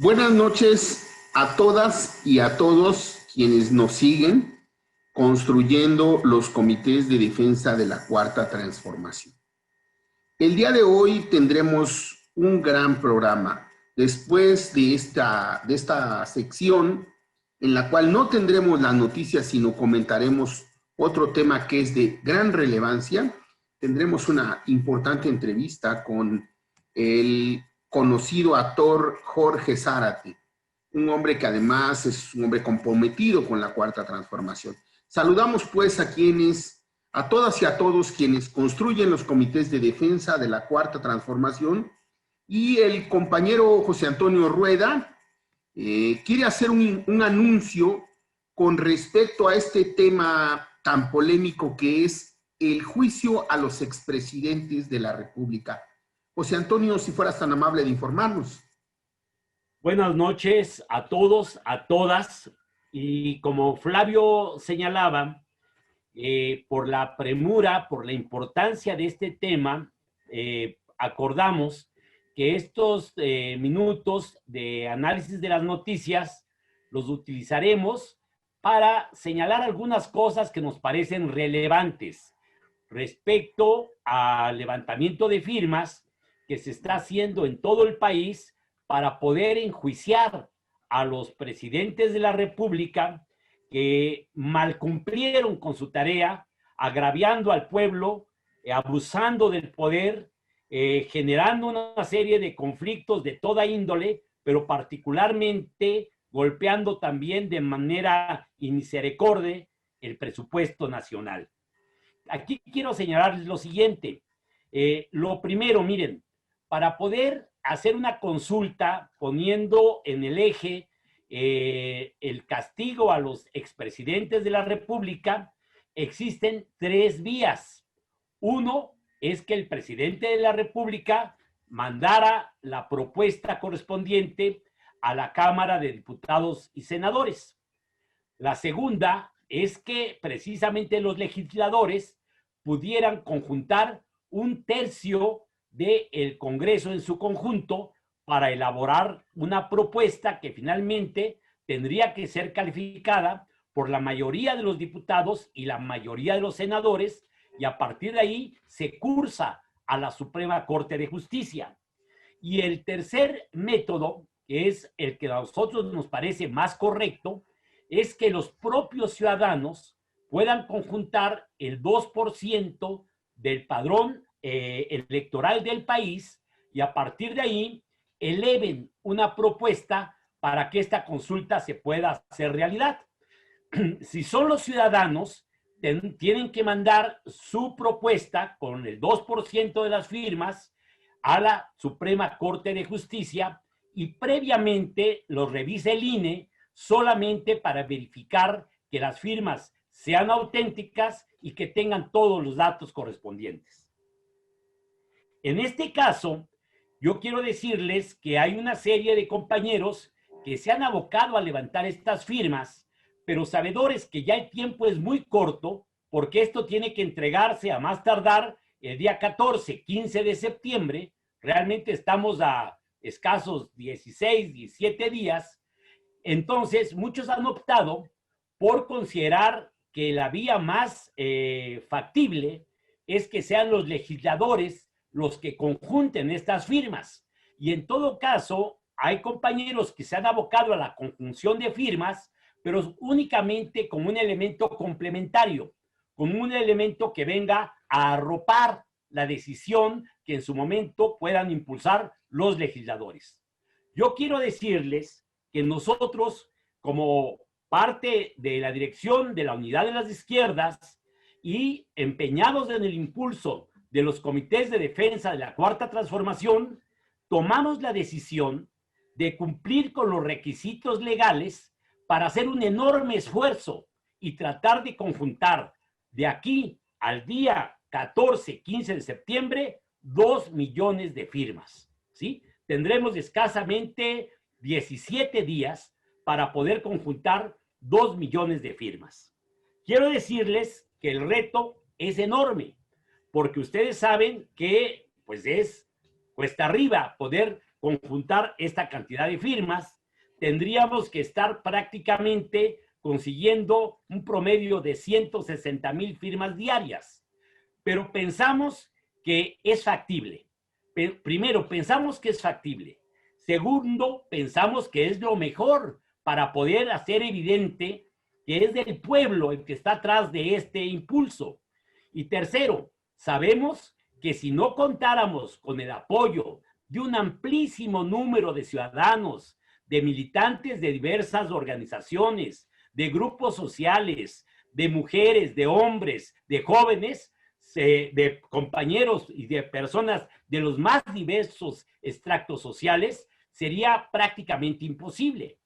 Buenas noches a todas y a todos quienes nos siguen construyendo los comités de defensa de la Cuarta Transformación. El día de hoy tendremos un gran programa. Después de esta sección, en la cual no tendremos las noticias, sino comentaremos otro tema que es de gran relevancia, tendremos una importante entrevista con el conocido actor Jorge Zárate, un hombre que además es un hombre comprometido con la Cuarta Transformación. Saludamos pues a todas y a todos quienes construyen los comités de defensa de la Cuarta Transformación, y el compañero José Antonio Rueda quiere hacer un anuncio con respecto a este tema tan polémico que es el juicio a los expresidentes de la República. José Antonio, si fueras tan amable de informarnos. Buenas noches a todos, a todas. Y como Flavio señalaba, por la premura, por la importancia de este tema, acordamos que estos minutos de análisis de las noticias los utilizaremos para señalar algunas cosas que nos parecen relevantes respecto al levantamiento de firmas que se está haciendo en todo el país para poder enjuiciar a los presidentes de la República que malcumplieron con su tarea, agraviando al pueblo, abusando del poder, generando una serie de conflictos de toda índole, pero particularmente golpeando también de manera inmisericorde el presupuesto nacional. Aquí quiero señalarles lo siguiente. Lo primero, miren, para poder hacer una consulta poniendo en el eje el castigo a los expresidentes de la República, existen tres vías. Uno es que el presidente de la República mandara la propuesta correspondiente a la Cámara de Diputados y Senadores. La segunda es que precisamente los legisladores pudieran conjuntar un tercio del Congreso en su conjunto para elaborar una propuesta que finalmente tendría que ser calificada por la mayoría de los diputados y la mayoría de los senadores, y a partir de ahí se cursa a la Suprema Corte de Justicia. Y el tercer método, que es el que a nosotros nos parece más correcto, es que los propios ciudadanos puedan conjuntar el 2% del padrón electoral del país, y a partir de ahí eleven una propuesta para que esta consulta se pueda hacer realidad. Si son los ciudadanos, tienen que mandar su propuesta con el 2% de las firmas a la Suprema Corte de Justicia, y previamente los revise el INE solamente para verificar que las firmas sean auténticas y que tengan todos los datos correspondientes. En este caso, yo quiero decirles que hay una serie de compañeros que se han abocado a levantar estas firmas, pero sabedores que ya el tiempo es muy corto, porque esto tiene que entregarse a más tardar el día 14, 15 de septiembre. Realmente estamos a escasos 16, 17 días. Entonces, muchos han optado por considerar que la vía más factible es que sean los legisladores los que conjunten estas firmas. Y en todo caso, hay compañeros que se han abocado a la conjunción de firmas, pero únicamente como un elemento complementario, como un elemento que venga a arropar la decisión que en su momento puedan impulsar los legisladores. Yo quiero decirles que nosotros, como parte de la dirección de la Unidad de las Izquierdas y empeñados en el impulso de los comités de defensa de la Cuarta Transformación, tomamos la decisión de cumplir con los requisitos legales para hacer un enorme esfuerzo y tratar de conjuntar de aquí al día 14, 15 de septiembre 2 millones de firmas, ¿sí? Tendremos escasamente 17 días para poder conjuntar 2 millones de firmas. Quiero decirles que el reto es enorme, porque ustedes saben que pues es cuesta arriba poder conjuntar esta cantidad de firmas, tendríamos que estar prácticamente consiguiendo un promedio de 160,000 firmas diarias. Pero pensamos que es factible. Primero, pensamos que es factible. Segundo, pensamos que es lo mejor para poder hacer evidente que es del pueblo el que está atrás de este impulso. Y tercero, sabemos que si no contáramos con el apoyo de un amplísimo número de ciudadanos, de militantes de diversas organizaciones, de grupos sociales, de mujeres, de hombres, de jóvenes, de compañeros y de personas de los más diversos extractos sociales, sería prácticamente imposible.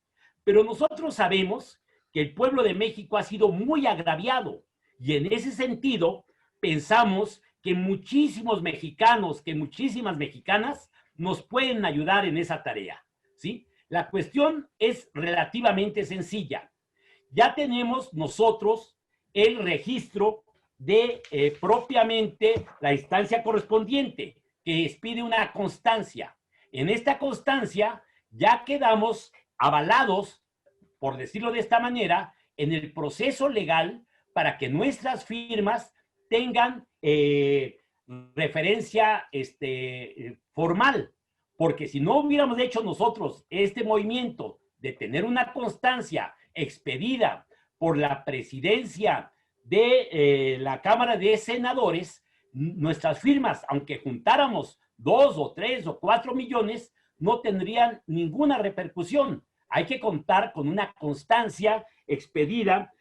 Pero nosotros sabemos que el pueblo de México ha sido muy agraviado y en ese sentido pensamos que muchísimos mexicanos, que muchísimas mexicanas nos pueden ayudar en esa tarea, ¿sí? La cuestión es relativamente sencilla. Ya tenemos nosotros el registro de propiamente la instancia correspondiente, que expide una constancia. En esta constancia ya quedamos avalados, por decirlo de esta manera, en el proceso legal para que nuestras firmas tengan referencia formal. Porque si no hubiéramos hecho nosotros este movimiento de tener una constancia expedida por la presidencia de la Cámara de Senadores, nuestras firmas, aunque juntáramos 2 o 3 o 4 millones, no tendrían ninguna repercusión. Hay que contar con una constancia expedida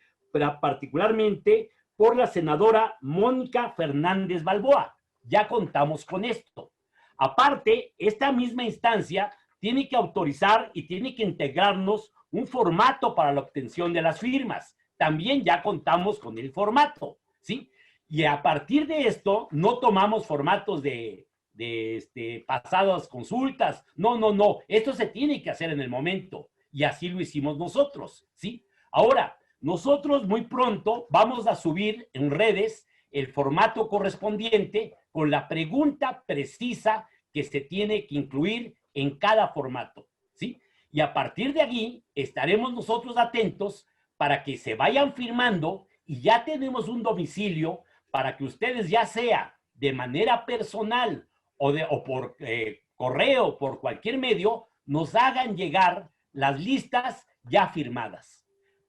particularmente por la senadora Mónica Fernández Balboa. Ya contamos con esto. Aparte, esta misma instancia tiene que autorizar y tiene que integrarnos un formato para la obtención de las firmas. También ya contamos con el formato, ¿sí? Y a partir de esto, no tomamos formatos de pasadas consultas. No, no, no. Esto se tiene que hacer en el momento. Y así lo hicimos nosotros, ¿sí? Ahora, nosotros muy pronto vamos a subir en redes el formato correspondiente con la pregunta precisa que se tiene que incluir en cada formato, ¿sí? Y a partir de allí estaremos nosotros atentos para que se vayan firmando y ya tenemos un domicilio para que ustedes, ya sea de manera personal o por correo, por cualquier medio, nos hagan llegar las listas ya firmadas.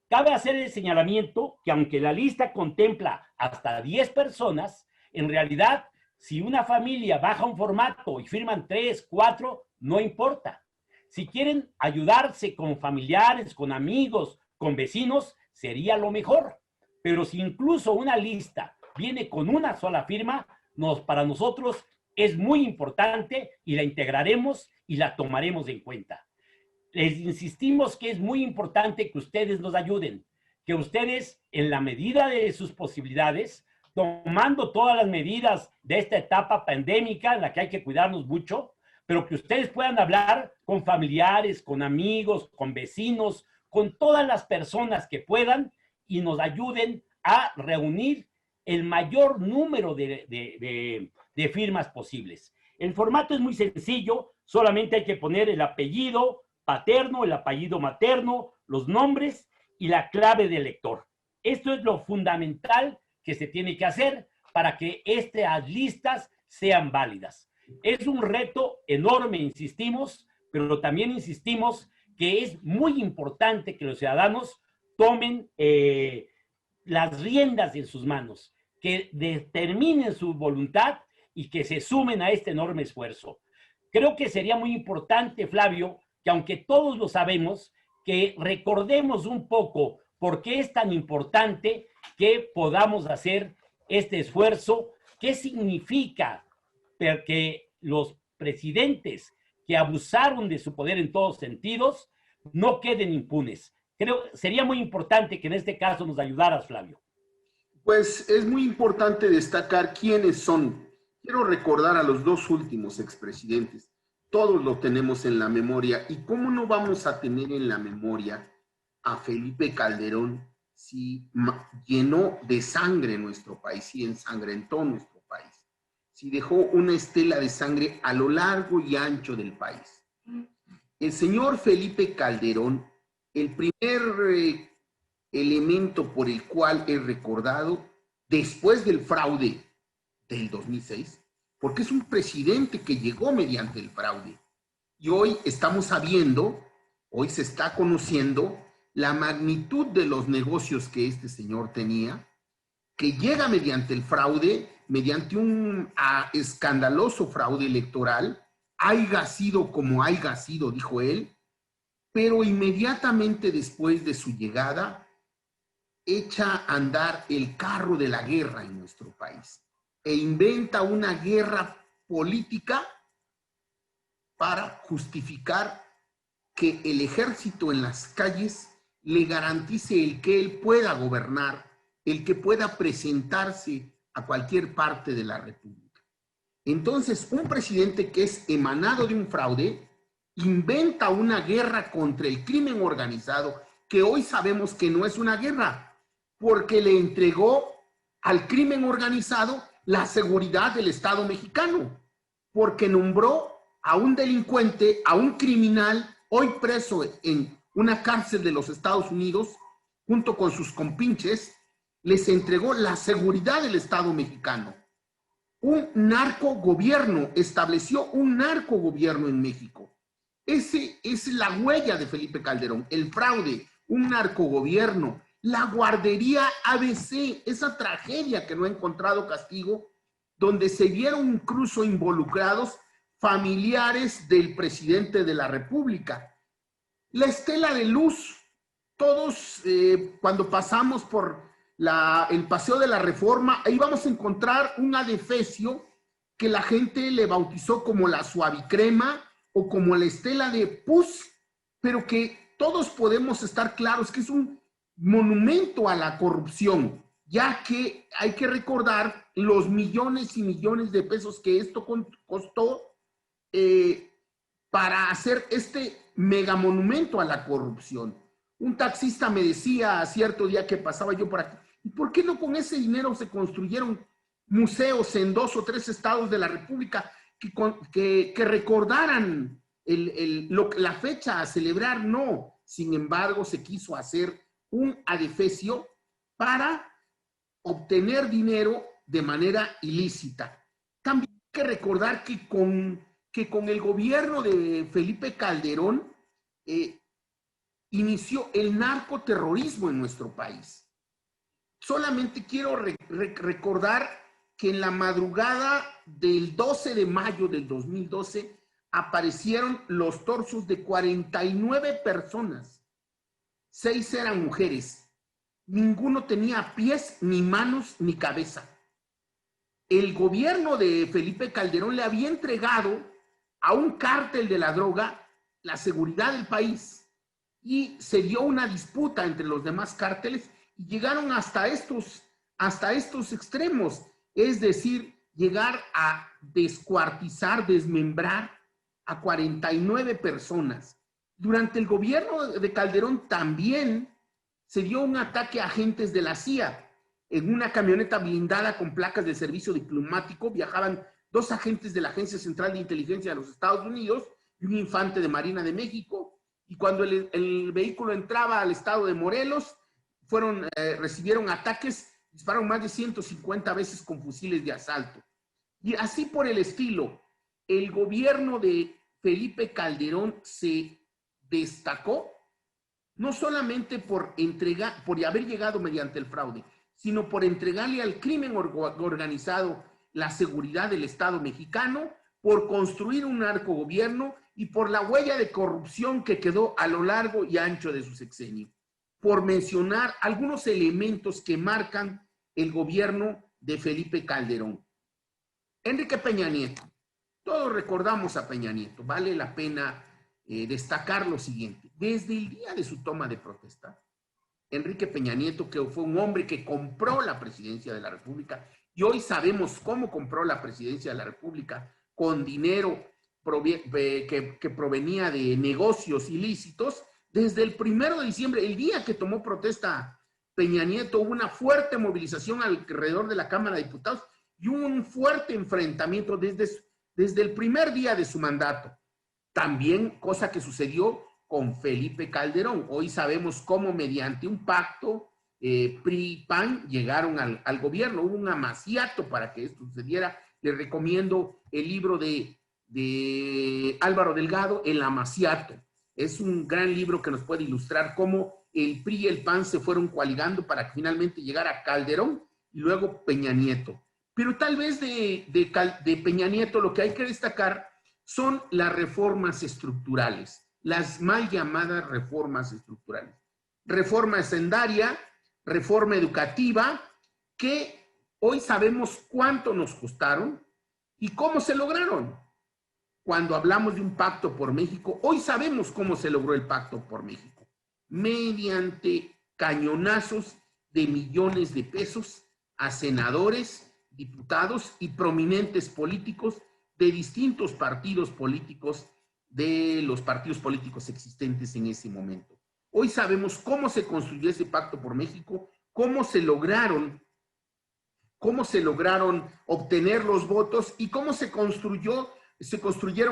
Cabe hacer el señalamiento que aunque la lista contempla hasta 10 personas, en realidad, si una familia baja un formato y firman 3, 4, no importa. Si quieren ayudarse con familiares, con amigos, con vecinos, sería lo mejor. Pero si incluso una lista viene con una sola firma, para nosotros es muy importante y la integraremos y la tomaremos en cuenta. Les insistimos que es muy importante que ustedes nos ayuden, que ustedes, en la medida de sus posibilidades, tomando todas las medidas de esta etapa pandémica en la que hay que cuidarnos mucho, pero que ustedes puedan hablar con familiares, con amigos, con vecinos, con todas las personas que puedan y nos ayuden a reunir el mayor número de firmas posibles. El formato es muy sencillo, solamente hay que poner el apellido paterno, el apellido materno, los nombres y la clave de elector. Esto es lo fundamental que se tiene que hacer para que estas listas sean válidas. Es un reto enorme, insistimos, pero también insistimos que es muy importante que los ciudadanos tomen las riendas en sus manos, que determinen su voluntad y que se sumen a este enorme esfuerzo. Creo que sería muy importante, Flavio, que aunque todos lo sabemos, que recordemos un poco por qué es tan importante que podamos hacer este esfuerzo, qué significa que los presidentes que abusaron de su poder en todos sentidos no queden impunes. Creo que sería muy importante que en este caso nos ayudaras, Flavio. Pues es muy importante destacar quiénes son. Quiero recordar a los dos últimos expresidentes. Todos lo tenemos en la memoria. ¿Y cómo no vamos a tener en la memoria a Felipe Calderón si llenó de sangre nuestro país y ensangrentó nuestro país? Si dejó una estela de sangre a lo largo y ancho del país. El señor Felipe Calderón, el primer elemento por el cual es recordado después del fraude del 2006, porque es un presidente que llegó mediante el fraude. Y hoy estamos sabiendo, hoy se está conociendo la magnitud de los negocios que este señor tenía, que llega mediante el fraude, mediante un escandaloso fraude electoral, haya sido como haya sido, dijo él, pero inmediatamente después de su llegada, echa a andar el carro de la guerra en nuestro país e inventa una guerra política para justificar que el ejército en las calles le garantice el que él pueda gobernar, el que pueda presentarse a cualquier parte de la República. Entonces, un presidente que es emanado de un fraude inventa una guerra contra el crimen organizado, que hoy sabemos que no es una guerra, porque le entregó al crimen organizado la seguridad del Estado mexicano, porque nombró a un delincuente, a un criminal, hoy preso en una cárcel de los Estados Unidos, junto con sus compinches, les entregó la seguridad del Estado mexicano. Un narcogobierno, estableció un narcogobierno en México. Ese es la huella de Felipe Calderón, el fraude, un narcogobierno, la guardería ABC, esa tragedia que no ha encontrado castigo, donde se vieron incluso involucrados familiares del presidente de la República. La estela de luz, todos cuando pasamos por el Paseo de la Reforma, ahí vamos a encontrar un adefesio que la gente le bautizó como la suavicrema o como la estela de Pus, pero que todos podemos estar claros que es un monumento a la corrupción, ya que hay que recordar los millones y millones de pesos que esto costó para hacer este megamonumento a la corrupción. Un taxista me decía cierto día que pasaba yo por aquí, ¿y por qué no con ese dinero se construyeron museos en 2 o 3 estados de la República que recordaran la fecha a celebrar? No, sin embargo, se quiso hacer un adefesio para obtener dinero de manera ilícita. También hay que recordar que con el gobierno de Felipe Calderón inició el narcoterrorismo en nuestro país. Solamente quiero recordar que en la madrugada del 12 de mayo del 2012 aparecieron los torsos de 49 personas. 6 eran mujeres. Ninguno tenía pies, ni manos, ni cabeza. El gobierno de Felipe Calderón le había entregado a un cártel de la droga la seguridad del país y se dio una disputa entre los demás cárteles y llegaron hasta estos extremos, es decir, llegar a descuartizar, desmembrar a 49 personas. Durante el gobierno de Calderón también se dio un ataque a agentes de la CIA. En una camioneta blindada con placas de servicio diplomático viajaban 2 agentes de la Agencia Central de Inteligencia de los Estados Unidos y un infante de Marina de México. Y cuando el vehículo entraba al estado de Morelos, recibieron ataques, dispararon más de 150 veces con fusiles de asalto. Y así por el estilo, el gobierno de Felipe Calderón se destacó no solamente por haber llegado mediante el fraude, sino por entregarle al crimen organizado la seguridad del Estado mexicano, por construir un narcogobierno y por la huella de corrupción que quedó a lo largo y ancho de su sexenio, por mencionar algunos elementos que marcan el gobierno de Felipe Calderón. Enrique Peña Nieto. Todos recordamos a Peña Nieto. Vale la pena destacar lo siguiente. Desde el día de su toma de protesta, Enrique Peña Nieto, que fue un hombre que compró la presidencia de la República, y hoy sabemos cómo compró la presidencia de la República, con dinero que provenía de negocios ilícitos. Desde el 1 de diciembre, el día que tomó protesta Peña Nieto, hubo una fuerte movilización alrededor de la Cámara de Diputados y hubo un fuerte enfrentamiento desde el primer día de su mandato. También cosa que sucedió con Felipe Calderón. Hoy sabemos cómo mediante un pacto PRI y PAN llegaron al gobierno. Hubo un amaciato para que esto sucediera. Les recomiendo el libro de Álvaro Delgado, El amaciato. Es un gran libro que nos puede ilustrar cómo el PRI y el PAN se fueron coaligando para que finalmente llegara Calderón y luego Peña Nieto. Pero tal vez de Peña Nieto lo que hay que destacar son las reformas estructurales, las mal llamadas reformas estructurales. Reforma hacendaria, reforma educativa, que hoy sabemos cuánto nos costaron y cómo se lograron. Cuando hablamos de un pacto por México, hoy sabemos cómo se logró el pacto por México. Mediante cañonazos de millones de pesos a senadores, diputados y prominentes políticos de distintos partidos políticos, de los partidos políticos existentes en ese momento. Hoy sabemos cómo se construyó ese pacto por México, cómo se lograron obtener los votos y cómo se construyeron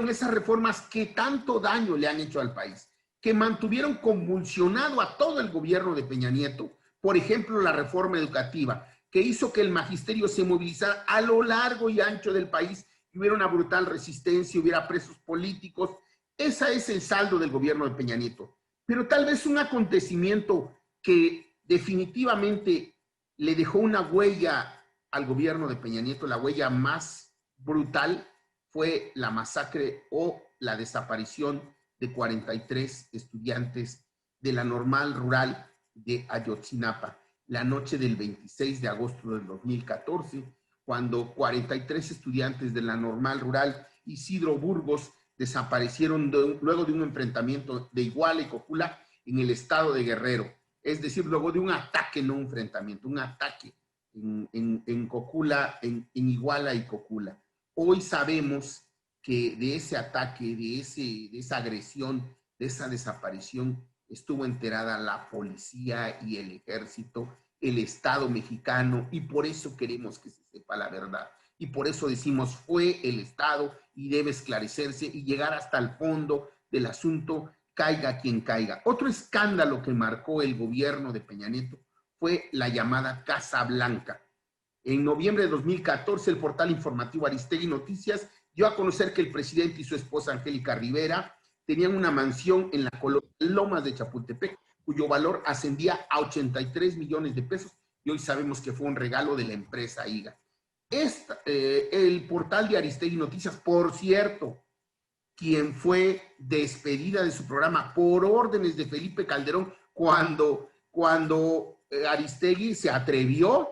esas reformas que tanto daño le han hecho al país, que mantuvieron convulsionado a todo el gobierno de Peña Nieto. Por ejemplo, la reforma educativa, que hizo que el magisterio se movilizara a lo largo y ancho del país, y hubiera una brutal resistencia, hubiera presos políticos. Ese es el saldo del gobierno de Peña Nieto. Pero tal vez un acontecimiento que definitivamente le dejó una huella al gobierno de Peña Nieto, la huella más brutal, fue la masacre o la desaparición de 43 estudiantes de la normal rural de Ayotzinapa, la noche del 26 de agosto del 2014, cuando 43 estudiantes de la normal rural Isidro Burgos desaparecieron luego de un enfrentamiento de Iguala y Cocula en el estado de Guerrero. Es decir, luego de un ataque, no un enfrentamiento, un ataque en Cocula, en Iguala y Cocula. Hoy sabemos que de ese ataque, de esa agresión, de esa desaparición, estuvo enterada la policía y el ejército, el Estado mexicano, y por eso queremos que se sepa la verdad. Y por eso decimos, fue el Estado y debe esclarecerse y llegar hasta el fondo del asunto, caiga quien caiga. Otro escándalo que marcó el gobierno de Peña Nieto fue la llamada Casa Blanca. En noviembre de 2014, el portal informativo Aristegui Noticias dio a conocer que el presidente y su esposa Angélica Rivera tenían una mansión en la colonia Lomas de Chapultepec, cuyo valor ascendía a 83 millones de pesos, y hoy sabemos que fue un regalo de la empresa IGA. El portal de Aristegui Noticias, por cierto, quien fue despedida de su programa por órdenes de Felipe Calderón, cuando Aristegui se atrevió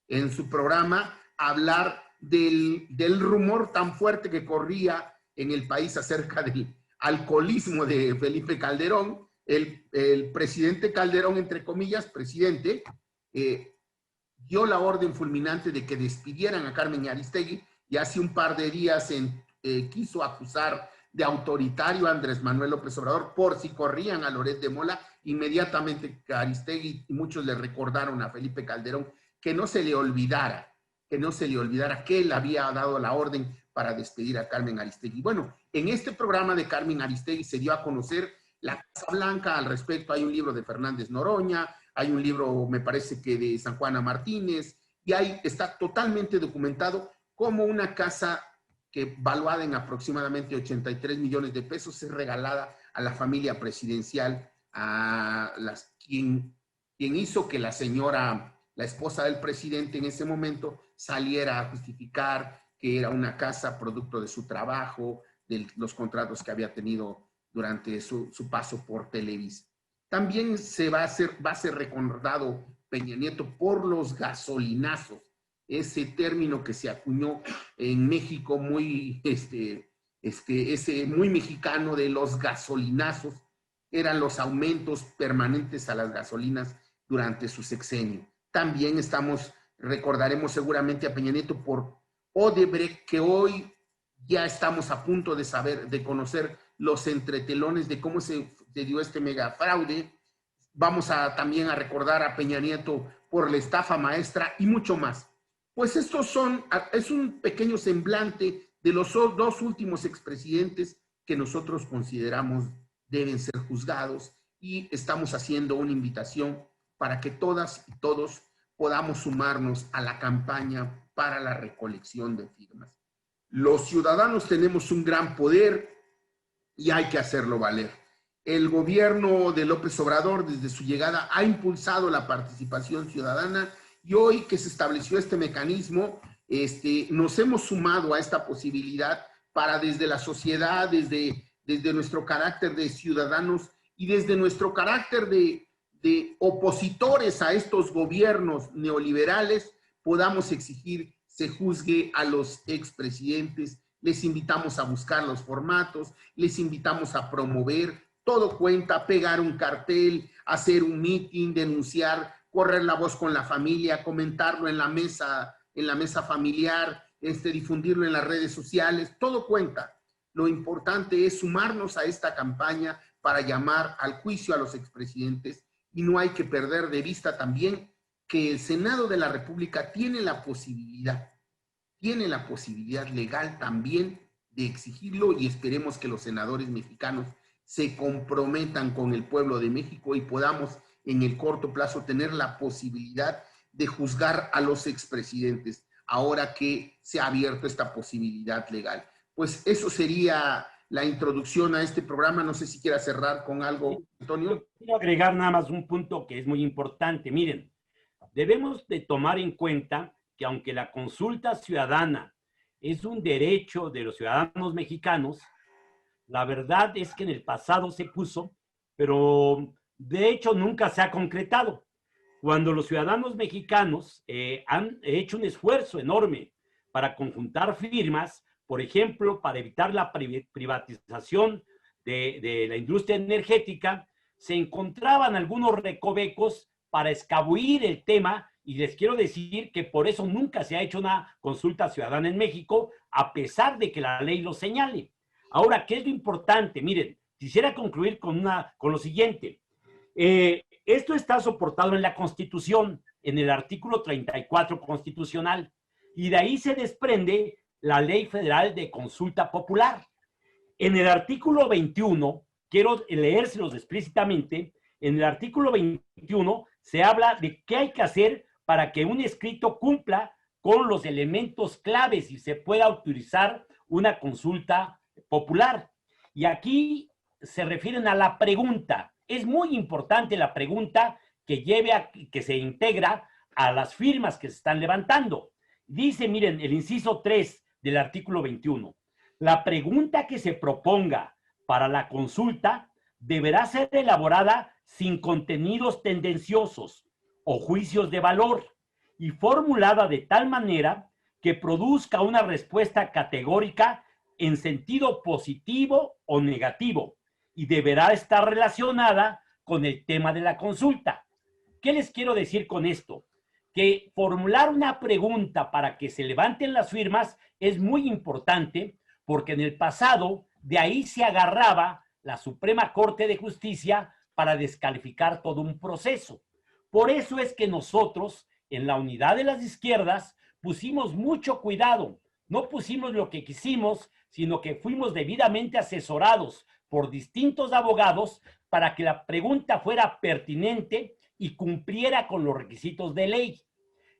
en su programa a hablar del rumor tan fuerte que corría en el país acerca del alcoholismo de Felipe Calderón. El presidente Calderón, entre comillas, presidente, dio la orden fulminante de que despidieran a Carmen Aristegui, y hace un par de días quiso acusar de autoritario a Andrés Manuel López Obrador por si corrían a Loret de Mola. Inmediatamente Aristegui y muchos le recordaron a Felipe Calderón que no se le olvidara que él había dado la orden para despedir a Carmen Aristegui. Bueno, en este programa de Carmen Aristegui se dio a conocer la Casa Blanca. Al respecto hay un libro de Fernández Noroña, hay un libro, me parece que de San Juana Martínez, y ahí está totalmente documentado cómo una casa que valuada en aproximadamente 83 millones de pesos es regalada a la familia presidencial, quien hizo que la esposa del presidente en ese momento saliera a justificar que era una casa producto de su trabajo, de los contratos que había tenido durante su paso por Televisa. También va a ser recordado Peña Nieto por los gasolinazos, ese término que se acuñó en México muy mexicano de los gasolinazos. Eran los aumentos permanentes a las gasolinas durante su sexenio. También recordaremos seguramente a Peña Nieto por Odebrecht, que hoy ya estamos a punto de conocer los entretelones de cómo se dio este mega fraude. Vamos también a recordar a Peña Nieto por la estafa maestra y mucho más. Pues es un pequeño semblante de los dos últimos expresidentes que nosotros consideramos deben ser juzgados, y estamos haciendo una invitación para que todas y todos podamos sumarnos a la campaña para la recolección de firmas. Los ciudadanos tenemos un gran poder y hay que hacerlo valer. El gobierno de López Obrador, desde su llegada, ha impulsado la participación ciudadana, y hoy que se estableció este mecanismo, nos hemos sumado a esta posibilidad para, desde la sociedad, desde nuestro carácter de ciudadanos y desde nuestro carácter de opositores a estos gobiernos neoliberales, podamos exigir se juzgue a los expresidentes. Les invitamos a buscar los formatos, les invitamos a promover, todo cuenta, pegar un cartel, hacer un meeting, denunciar, correr la voz con la familia, comentarlo en la mesa familiar, difundirlo en las redes sociales, todo cuenta. Lo importante es sumarnos a esta campaña para llamar al juicio a los expresidentes, y no hay que perder de vista también que el Senado de la República tiene la posibilidad legal también de exigirlo, y esperemos que los senadores mexicanos se comprometan con el pueblo de México y podamos en el corto plazo tener la posibilidad de juzgar a los expresidentes, ahora que se ha abierto esta posibilidad legal. Pues eso sería la introducción a este programa. No sé si quiera cerrar con algo, Antonio. Yo quiero agregar nada más un punto que es muy importante. Miren, debemos de tomar en cuenta que aunque la consulta ciudadana es un derecho de los ciudadanos mexicanos, la verdad es que en el pasado se puso, pero de hecho nunca se ha concretado. Cuando los ciudadanos mexicanos han hecho un esfuerzo enorme para conjuntar firmas, por ejemplo, para evitar la privatización de la industria energética, se encontraban algunos recovecos para escabuir el tema, y les quiero decir que por eso nunca se ha hecho una consulta ciudadana en México, a pesar de que la ley lo señale. Ahora, ¿qué es lo importante? Miren, quisiera concluir con lo siguiente. Esto está soportado en la Constitución, en el artículo 34 constitucional, y de ahí se desprende la Ley Federal de Consulta Popular. En el artículo 21, quiero leérselos explícitamente, en el artículo 21 se habla de qué hay que hacer para que un escrito cumpla con los elementos claves y se pueda autorizar una consulta popular. Y aquí se refieren a la pregunta. Es muy importante la pregunta que se integra a las firmas que se están levantando. Dice, miren, el inciso 3 del artículo 21. La pregunta que se proponga para la consulta deberá ser elaborada sin contenidos tendenciosos o juicios de valor y formulada de tal manera que produzca una respuesta categórica en sentido positivo o negativo, y deberá estar relacionada con el tema de la consulta. ¿Qué les quiero decir con esto? Que formular una pregunta para que se levanten las firmas es muy importante, porque en el pasado de ahí se agarraba la Suprema Corte de Justicia para descalificar todo un proceso. Por eso es que nosotros, en la Unidad de las Izquierdas, pusimos mucho cuidado. No pusimos lo que quisimos, sino que fuimos debidamente asesorados por distintos abogados para que la pregunta fuera pertinente y cumpliera con los requisitos de ley.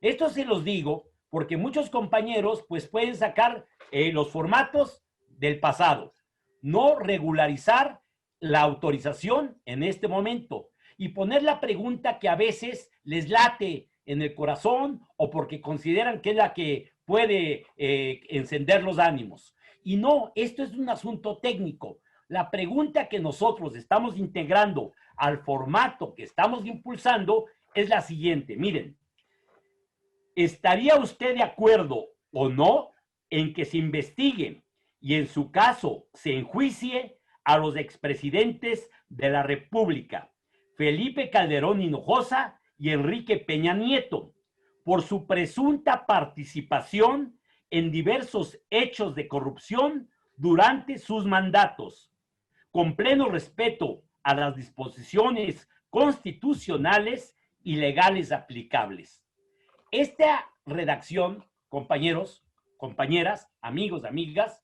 Esto se los digo porque muchos compañeros pues pueden sacar los formatos del pasado, no regularizar la autorización en este momento y poner la pregunta que a veces les late en el corazón o porque consideran que es la que puede encender los ánimos. Y no, esto es un asunto técnico. La pregunta que nosotros estamos integrando al formato que estamos impulsando es la siguiente. Miren, ¿estaría usted de acuerdo o no en que se investigue y en su caso se enjuicie a los expresidentes de la República, Felipe Calderón Hinojosa y Enrique Peña Nieto, por su presunta participación en diversos hechos de corrupción durante sus mandatos, con pleno respeto a las disposiciones constitucionales y legales aplicables? Esta redacción, compañeros, compañeras, amigos, amigas,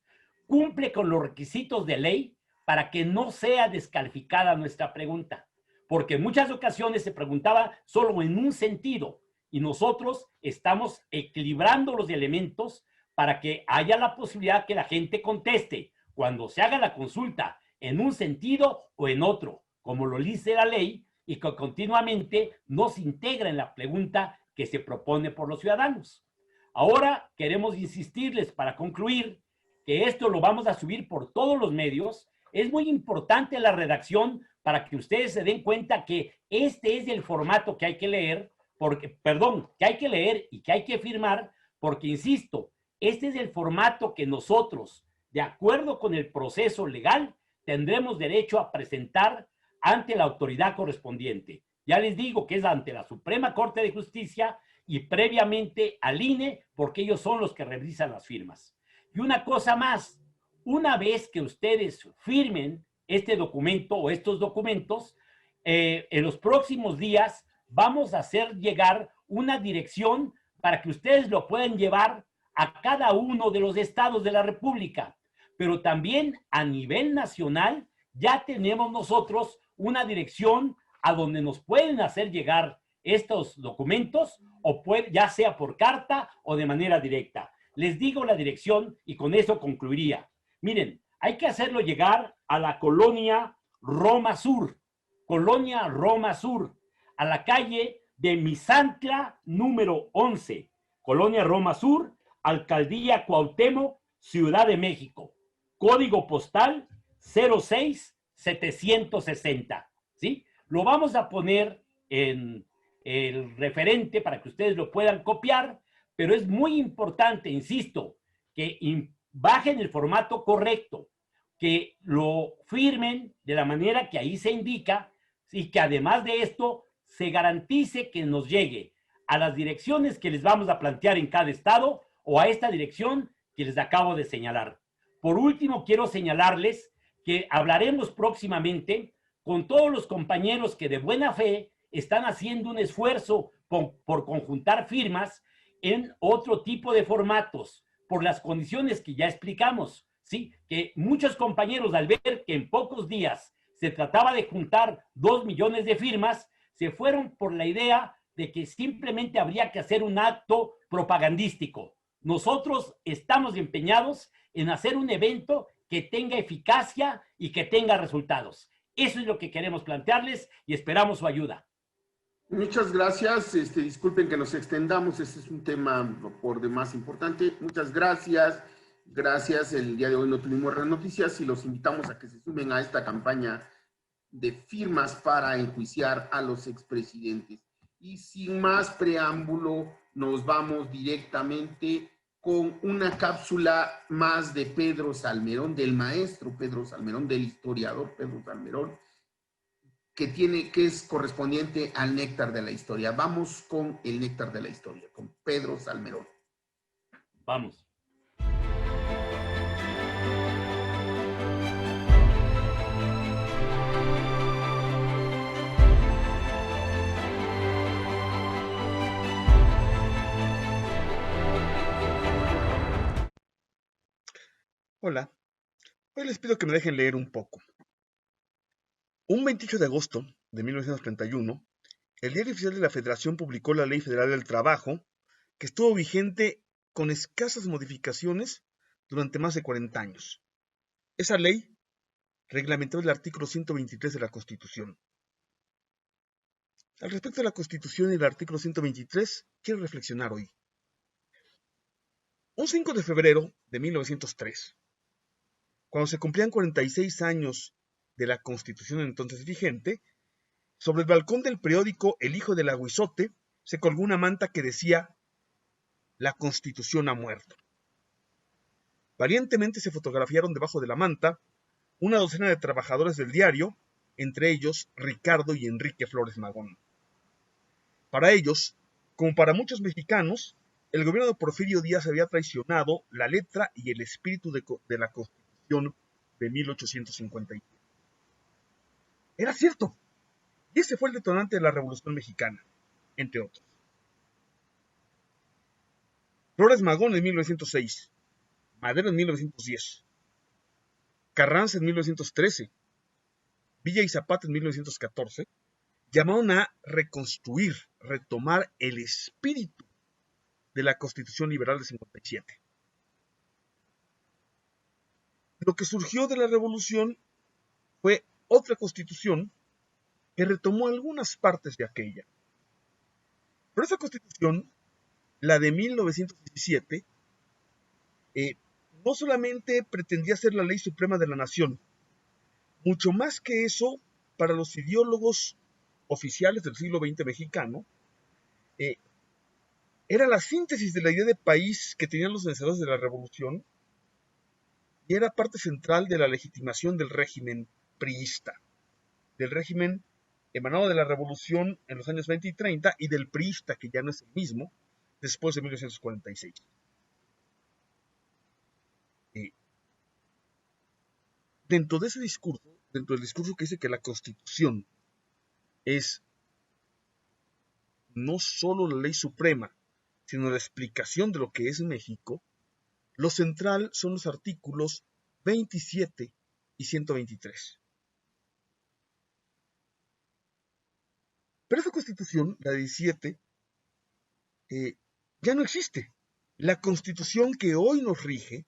cumple con los requisitos de ley para que no sea descalificada nuestra pregunta, porque en muchas ocasiones se preguntaba solo en un sentido y nosotros estamos equilibrando los elementos para que haya la posibilidad que la gente conteste cuando se haga la consulta en un sentido o en otro, como lo dice la ley, y que continuamente no se integra en la pregunta que se propone por los ciudadanos. Ahora queremos insistirles para concluir que esto lo vamos a subir por todos los medios. Es muy importante la redacción para que ustedes se den cuenta que este es el formato que hay que leer, que hay que leer y que hay que firmar, porque insisto, este es el formato que nosotros, de acuerdo con el proceso legal, tendremos derecho a presentar ante la autoridad correspondiente. Ya les digo que es ante la Suprema Corte de Justicia y previamente al INE, porque ellos son los que revisan las firmas. Y una cosa más, una vez que ustedes firmen este documento o estos documentos, en los próximos días vamos a hacer llegar una dirección para que ustedes lo puedan llevar a cada uno de los estados de la República. Pero también a nivel nacional ya tenemos nosotros una dirección a donde nos pueden hacer llegar estos documentos, o ya sea por carta o de manera directa. Les digo la dirección y con eso concluiría. Miren, hay que hacerlo llegar a la colonia Roma Sur, a la calle de Misantla número 11, colonia Roma Sur, Alcaldía Cuauhtémoc, Ciudad de México, código postal 06760, ¿sí? Lo vamos a poner en el referente para que ustedes lo puedan copiar, pero es muy importante, insisto, que bajen el formato correcto, que lo firmen de la manera que ahí se indica y que además de esto se garantice que nos llegue a las direcciones que les vamos a plantear en cada estado o a esta dirección que les acabo de señalar. Por último, quiero señalarles que hablaremos próximamente con todos los compañeros que de buena fe están haciendo un esfuerzo por conjuntar firmas en otro tipo de formatos, por las condiciones que ya explicamos, ¿sí? Que muchos compañeros, al ver que en pocos días se trataba de juntar 2 millones de firmas, se fueron por la idea de que simplemente habría que hacer un acto propagandístico. Nosotros estamos empeñados en hacer un evento que tenga eficacia y que tenga resultados. Eso es lo que queremos plantearles y esperamos su ayuda. Muchas gracias. Disculpen que nos extendamos. Este es un tema por demás importante. Muchas gracias. Gracias. El día de hoy no tuvimos noticias y los invitamos a que se sumen a esta campaña de firmas para enjuiciar a los expresidentes. Y sin más preámbulo, nos vamos directamente con una cápsula más de Pedro Salmerón, del maestro Pedro Salmerón, del historiador Pedro Salmerón, que es correspondiente al néctar de la historia. Vamos con el néctar de la historia, con Pedro Salmerón. Vamos. Hola, hoy les pido que me dejen leer un poco. Un 28 de agosto de 1931, el Diario Oficial de la Federación publicó la Ley Federal del Trabajo, que estuvo vigente con escasas modificaciones durante más de 40 años. Esa ley reglamentó el artículo 123 de la Constitución. Al respecto de la Constitución y el artículo 123, quiero reflexionar hoy. Un 5 de febrero de 1903, cuando se cumplían 46 años de la Constitución entonces vigente, sobre el balcón del periódico El Hijo del Aguizote se colgó una manta que decía: "La Constitución ha muerto". Valientemente se fotografiaron debajo de la manta una docena de trabajadores del diario, entre ellos Ricardo y Enrique Flores Magón. Para ellos, como para muchos mexicanos, el gobierno de Porfirio Díaz había traicionado la letra y el espíritu de la Constitución de 1857. Era cierto, y ese fue el detonante de la Revolución Mexicana, entre otros. Flores Magón en 1906, Madero en 1910, Carranza en 1913, Villa y Zapata en 1914, llamaron a reconstruir, retomar el espíritu de la Constitución Liberal de 57. Lo que surgió de la revolución fue otra constitución que retomó algunas partes de aquella. Pero esa constitución, la de 1917, no solamente pretendía ser la ley suprema de la nación, mucho más que eso, para los ideólogos oficiales del siglo XX mexicano, era la síntesis de la idea de país que tenían los vencedores de la revolución y era parte central de la legitimación del régimen priista, del régimen emanado de la revolución en los años 20 y 30 y del priista, que ya no es el mismo, después de 1946. Dentro de ese discurso, dentro del discurso que dice que la Constitución es no solo la ley suprema, sino la explicación de lo que es México, lo central son los artículos 27 y 123. Pero esa Constitución, la de 17, ya no existe. La Constitución que hoy nos rige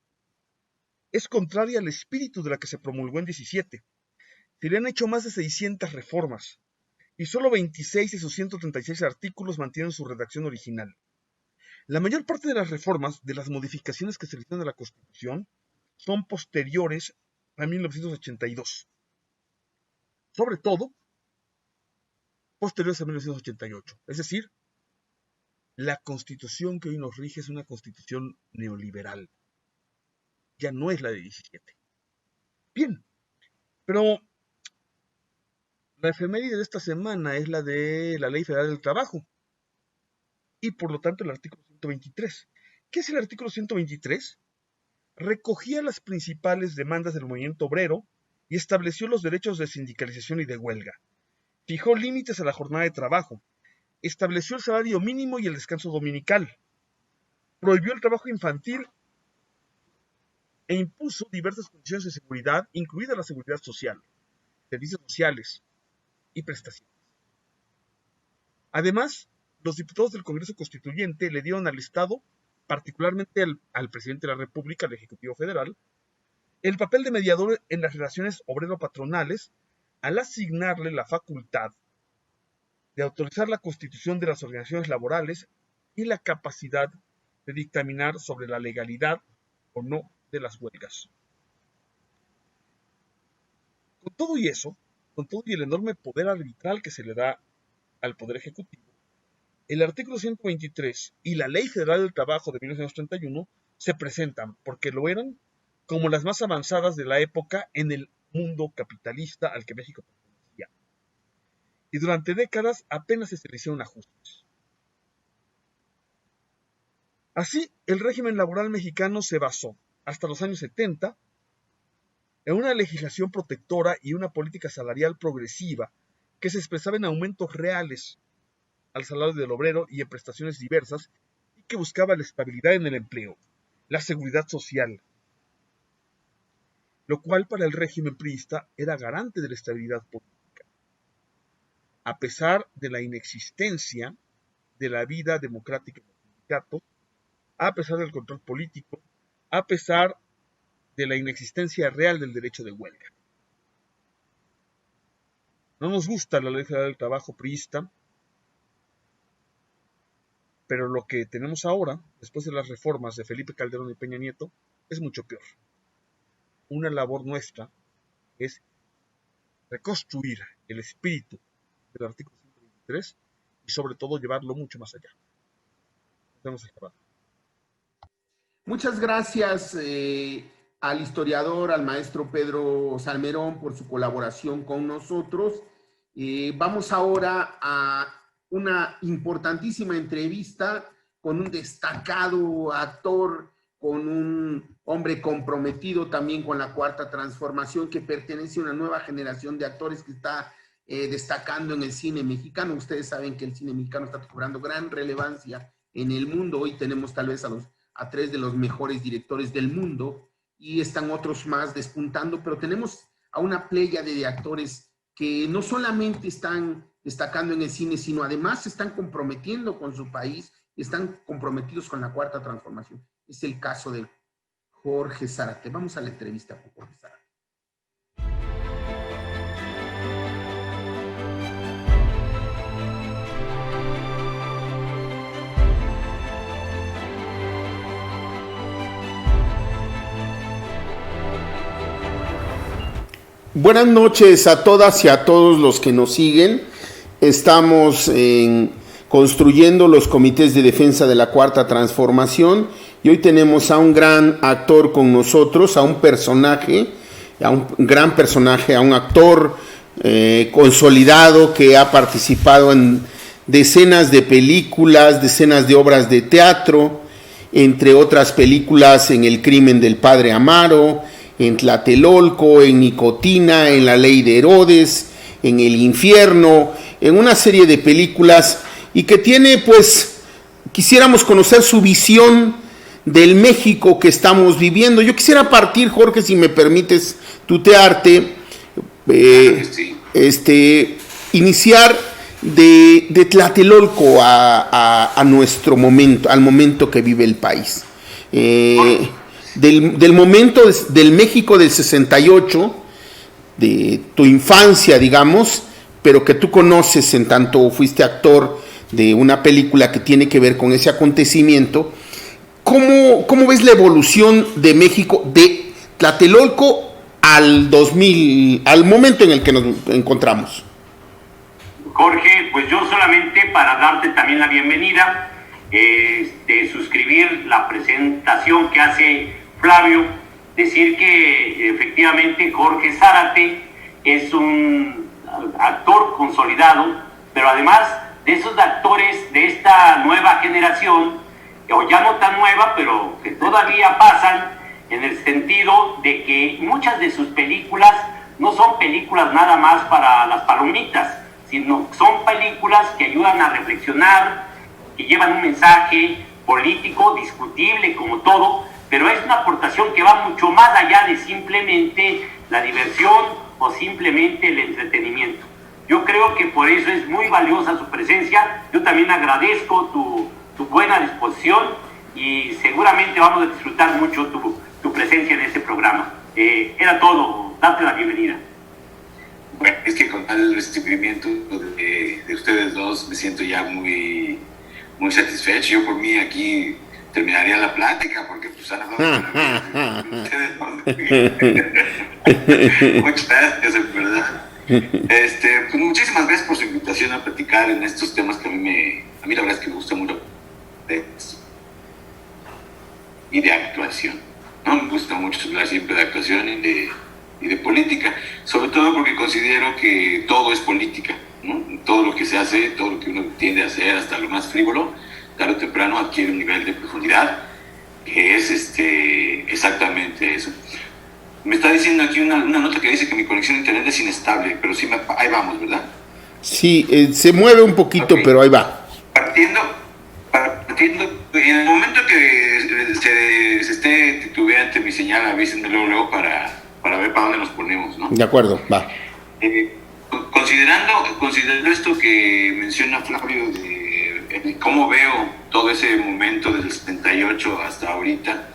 es contraria al espíritu de la que se promulgó en 17. Se le han hecho más de 600 reformas y solo 26 de sus 136 artículos mantienen su redacción original. La mayor parte de las reformas, de las modificaciones que se le hicieron a la Constitución, son posteriores a 1982. Sobre todo, posteriores a 1988. Es decir, la Constitución que hoy nos rige es una Constitución neoliberal. Ya no es la de 17. Bien, pero la efeméride de esta semana es la de la Ley Federal del Trabajo y por lo tanto el artículo 123. ¿Qué es el artículo 123? Recogía las principales demandas del movimiento obrero y estableció los derechos de sindicalización y de huelga. Fijó límites a la jornada de trabajo, estableció el salario mínimo y el descanso dominical, prohibió el trabajo infantil e impuso diversas condiciones de seguridad, incluida la seguridad social, servicios sociales y prestaciones. Además, los diputados del Congreso Constituyente le dieron al Estado, particularmente al presidente de la República, al Ejecutivo Federal, el papel de mediador en las relaciones obrero-patronales al asignarle la facultad de autorizar la constitución de las organizaciones laborales y la capacidad de dictaminar sobre la legalidad o no de las huelgas. Con todo y eso, con todo y el enorme poder arbitral que se le da al Poder Ejecutivo, el artículo 123 y la Ley Federal del Trabajo de 1931 se presentan, porque lo eran, como las más avanzadas de la época en el mundo capitalista al que México pertenecía. Y durante décadas apenas se le hicieron ajustes. Así, el régimen laboral mexicano se basó, hasta los años 70, en una legislación protectora y una política salarial progresiva que se expresaba en aumentos reales al salario del obrero y en prestaciones diversas y que buscaba la estabilidad en el empleo, la seguridad social, lo cual para el régimen priista era garante de la estabilidad política. A pesar de la inexistencia de la vida democrática en los sindicatos, a pesar del control político, a pesar de la inexistencia real del derecho de huelga. No nos gusta la Ley Federal del Trabajo priista, pero lo que tenemos ahora, después de las reformas de Felipe Calderón y Peña Nieto, es mucho peor. Una labor nuestra es reconstruir el espíritu del artículo 123 y sobre todo llevarlo mucho más allá. Nos vemos el rato. Muchas gracias al historiador, al maestro Pedro Salmerón por su colaboración con nosotros. Vamos ahora a una importantísima entrevista con un destacado actor, con un hombre comprometido también con la Cuarta Transformación, que pertenece a una nueva generación de actores que está destacando en el cine mexicano. Ustedes saben que el cine mexicano está cobrando gran relevancia en el mundo. Hoy tenemos tal vez a tres de los mejores directores del mundo y están otros más despuntando, pero tenemos a una pléyade de actores que no solamente están destacando en el cine, sino además se están comprometiendo con su país, están comprometidos con la Cuarta Transformación. Es el caso de Jorge Zárate. Vamos a la entrevista con Jorge Zárate. Buenas noches a todas y a todos los que nos siguen. Estamos construyendo los comités de defensa de la Cuarta Transformación y hoy tenemos a un gran actor con nosotros, a un personaje, a un gran personaje, a un actor consolidado que ha participado en decenas de películas, decenas de obras de teatro, entre otras películas en El crimen del padre Amaro, en Tlatelolco, en Nicotina, en La ley de Herodes, en El infierno, en una serie de películas, y que tiene, pues, quisiéramos conocer su visión del México que estamos viviendo. Yo quisiera partir, Jorge, si me permites tutearte, iniciar de Tlatelolco a nuestro momento, al momento que vive el país. Del momento del México del 68, de tu infancia, digamos, pero que tú conoces en tanto fuiste actor de una película que tiene que ver con ese acontecimiento. ¿Cómo ves la evolución de México de Tlatelolco al 2000, al momento en el que nos encontramos? Jorge, pues yo solamente para darte también la bienvenida, suscribir la presentación que hace Flavio, decir que efectivamente Jorge Zárate es un actor consolidado, pero además de esos actores de esta nueva generación, o ya no tan nueva, pero que todavía pasan, en el sentido de que muchas de sus películas no son películas nada más para las palomitas, sino son películas que ayudan a reflexionar, que llevan un mensaje político discutible como todo, pero es una aportación que va mucho más allá de simplemente la diversión o simplemente el entretenimiento. Yo creo que por eso es muy valiosa su presencia. Yo también agradezco tu buena disposición y seguramente vamos a disfrutar mucho tu presencia en este programa. Era todo, darte la bienvenida. Bueno, es que con el recibimiento de ustedes dos me siento ya muy satisfecho. Yo por mí aquí terminaría la plática porque pues han hablado muchas gracias, en verdad. Pues muchísimas gracias por su invitación a platicar en estos temas que a mí la verdad es que me gusta mucho y de actuación, ¿no? Me gusta mucho hablar siempre de actuación y de política, sobre todo porque considero que todo es política, ¿no? Todo lo que se hace, todo lo que uno tiende a hacer, hasta lo más frívolo, tarde o temprano adquiere un nivel de profundidad que es exactamente eso. Me está diciendo aquí una nota que dice que mi conexión a internet es inestable, pero sí, ahí vamos, ¿verdad? Sí, se mueve un poquito, okay. Pero ahí va. Partiendo, en el momento que se esté titubeante mi señal, avísenme luego para ver para dónde nos ponemos, ¿no? De acuerdo, va. Considerando esto que menciona Flavio de cómo veo todo ese momento del 78 hasta ahorita,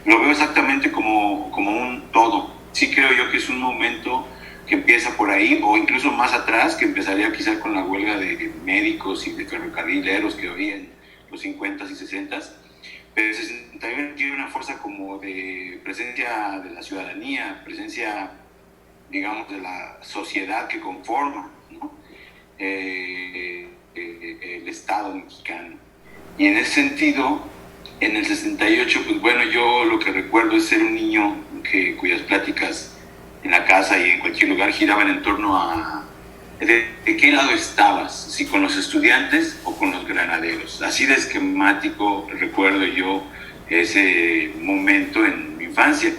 lo veo exactamente como un todo. Sí creo yo que es un momento que empieza por ahí, o incluso más atrás, que empezaría quizá con la huelga de médicos y de ferrocarrileros que había en los 50s y 60s, pero el 61 tiene una fuerza como de presencia de la ciudadanía, presencia, digamos, de la sociedad que conforma, ¿no? El Estado mexicano. Y en ese sentido, en el 68, pues bueno, yo lo que recuerdo es ser un niño cuyas pláticas en la casa y en cualquier lugar giraban en torno a de qué lado estabas, si con los estudiantes o con los granaderos. Así de esquemático recuerdo yo ese momento en mi infancia.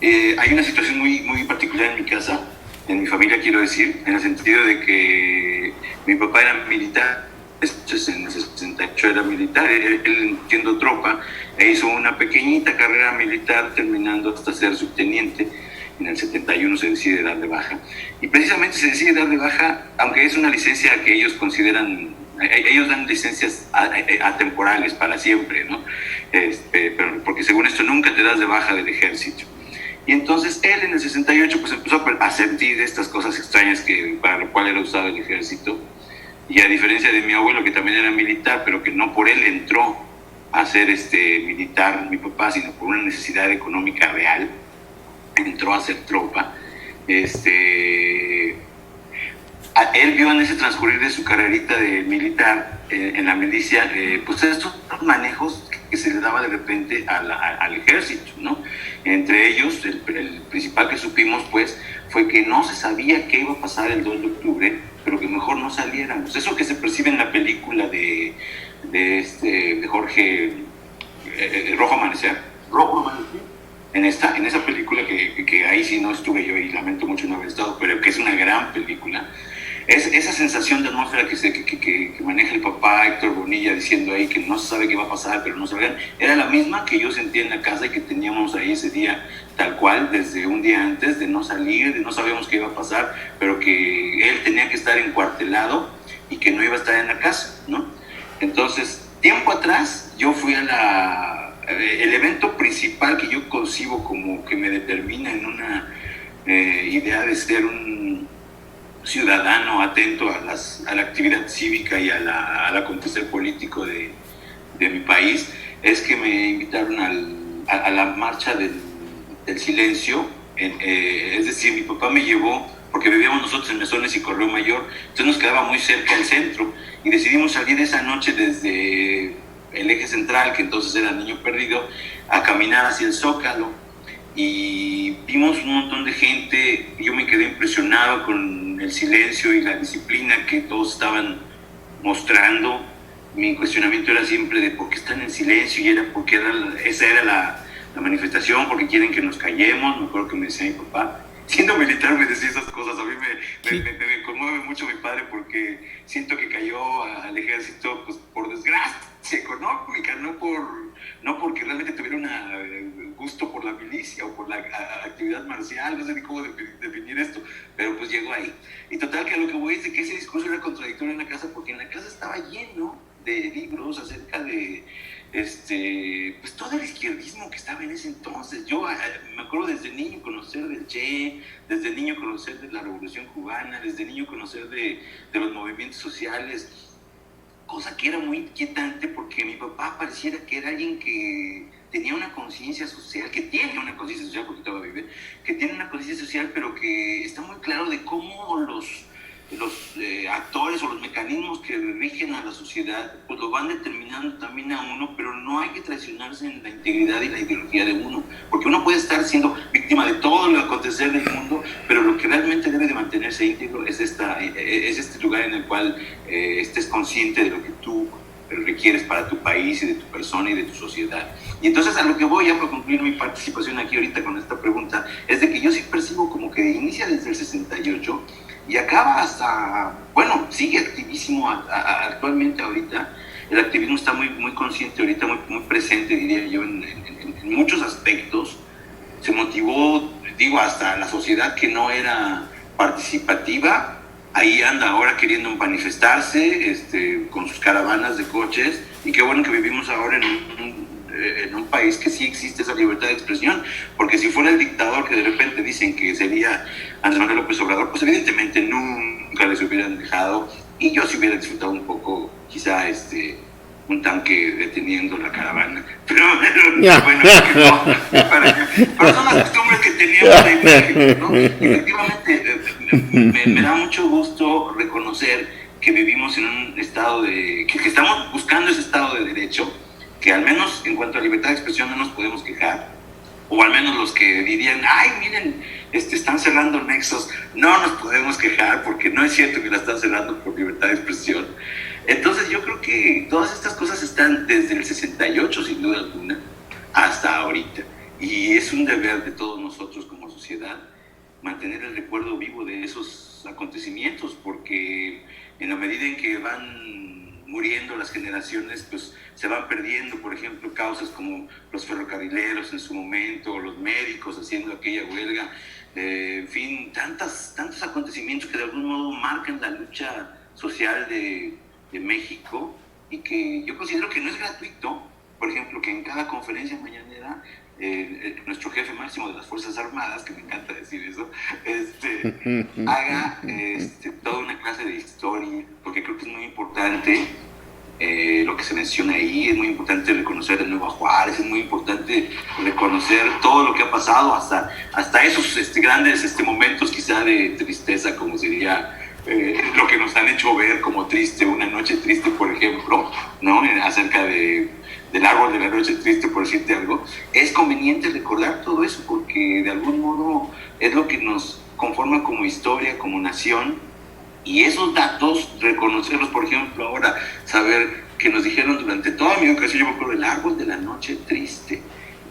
Hay una situación muy particular en mi casa, en mi familia quiero decir, en el sentido de que mi papá era militar Entonces, en el 68 era militar, él siendo tropa, e hizo una pequeñita carrera militar, terminando hasta ser subteniente. En el 71 se decide dar de baja. Y precisamente se decide dar de baja, aunque es una licencia que ellos consideran, ellos dan licencias atemporales para siempre, ¿no? Pero porque según esto nunca te das de baja del ejército. Y entonces él en el 68 pues empezó a sentir estas cosas extrañas para lo cual era usado el ejército. Y a diferencia de mi abuelo, que también era militar, pero que no por él entró a ser militar, mi papá, sino por una necesidad económica real, entró a ser tropa. Él vio en ese transcurrir de su carrerita de militar en la milicia, pues estos manejos que se le daba de repente al ejército, ¿no? Entre ellos, el principal que supimos, pues, fue que no se sabía qué iba a pasar el 2 de octubre, pero que mejor no saliéramos. Eso que se percibe en la película de Jorge, Rojo Amanecer. En esa película que ahí sí no estuve yo y lamento mucho no haber estado, pero que es una gran película. Esa sensación de atmósfera que maneja el papá Héctor Bonilla diciendo ahí que no se sabe qué va a pasar, pero no sabían, era la misma que yo sentía en la casa y que teníamos ahí ese día, tal cual, desde un día antes, de no salir, de no sabíamos qué iba a pasar, pero que él tenía que estar encuartelado y que no iba a estar en la casa, ¿no? Entonces, tiempo atrás, yo fui el evento principal que yo concibo como que me determina en una idea de ser un ciudadano atento a la actividad cívica y al acontecer político de mi país, es que me invitaron a la marcha del silencio. Es decir, mi papá me llevó, porque vivíamos nosotros en Mesones y Correo Mayor, entonces nos quedaba muy cerca del centro, y decidimos salir esa noche desde el eje central, que entonces era Niño Perdido, a caminar hacia el Zócalo, y vimos un montón de gente. Yo me quedé impresionado con el silencio y la disciplina que todos estaban mostrando. Mi cuestionamiento era siempre de por qué están en silencio, y era porque esa era la manifestación, porque quieren que nos callemos. Me acuerdo que me decía mi papá, siendo militar me decía esas cosas. A mí me conmueve mucho mi padre, porque siento que cayó al ejército pues, por desgracia económica, no porque realmente tuviera un gusto por la milicia o por la actividad marcial, no sé ni cómo definir esto, pero pues llegó ahí. Y total, que a lo que voy es de que ese discurso era contradictorio en la casa, porque en la casa estaba lleno de libros acerca de pues todo el izquierdismo que estaba en ese entonces. Yo me acuerdo desde niño conocer del Che, desde niño conocer de la Revolución Cubana, desde niño conocer de los movimientos sociales, cosa que era muy inquietante, porque mi papá pareciera que era alguien que tenía una conciencia social, que tiene una conciencia social, porque todavía vive, que tiene una conciencia social, pero que está muy claro de cómo los actores o los mecanismos que rigen a la sociedad pues lo van determinando también a uno, pero no hay que traicionarse en la integridad y la ideología de uno, porque uno puede estar siendo víctima de todo lo acontecer del mundo, pero lo que realmente debe de mantenerse íntegro es este lugar en el cual estés consciente de lo que tú requieres para tu país y de tu persona y de tu sociedad. Y entonces a lo que voy, ya para concluir mi participación aquí ahorita con esta pregunta, es de que yo sí percibo como que inicia desde el 68 y acaba hasta, bueno, sigue activísimo actualmente ahorita. El activismo está muy, muy consciente ahorita, muy, muy presente, diría yo, en muchos aspectos. Se motivó, digo, hasta la sociedad que no era participativa, ahí anda ahora queriendo manifestarse, con sus caravanas de coches, y qué bueno que vivimos ahora en un país que sí existe esa libertad de expresión, porque si fuera el dictador que de repente dicen que sería Andrés Manuel López Obrador, pues evidentemente nunca les hubieran dejado, y yo sí hubiera disfrutado un poco, quizá un tanque deteniendo la caravana, pero bueno, pero son las costumbres que teníamos de México, ¿no? Efectivamente, me da mucho gusto reconocer que vivimos en un estado que estamos buscando ese estado de derecho, que al menos en cuanto a libertad de expresión no nos podemos quejar, o al menos los que dirían, ay, miren, están cerrando nexos, no nos podemos quejar, porque no es cierto que la están cerrando por libertad de expresión. Entonces yo creo que todas estas cosas están desde el 68, sin duda alguna, hasta ahorita, y es un deber de todos nosotros como sociedad mantener el recuerdo vivo de esos acontecimientos, porque en la medida en que van muriendo las generaciones, pues se van perdiendo, por ejemplo, causas como los ferrocarrileros en su momento, los médicos haciendo aquella huelga, en fin, tantos acontecimientos que de algún modo marcan la lucha social de México, y que yo considero que no es gratuito. Por ejemplo, que en cada conferencia mañanera nuestro jefe máximo de las Fuerzas Armadas, que me encanta decir eso, haga toda una clase de historia, porque creo que es muy importante lo que se menciona ahí. Es muy importante reconocer de nuevo a Juárez, es muy importante reconocer todo lo que ha pasado, hasta esos grandes momentos quizá de tristeza, como sería lo que nos han hecho ver como triste, Una Noche Triste, por ejemplo, ¿no? Acerca del árbol de la noche triste, por decirte algo. Es conveniente recordar todo eso, porque de algún modo es lo que nos conforma como historia, como nación, y esos datos, reconocerlos. Por ejemplo, ahora, saber que nos dijeron durante toda mi educación, yo me acuerdo, el árbol de la noche triste,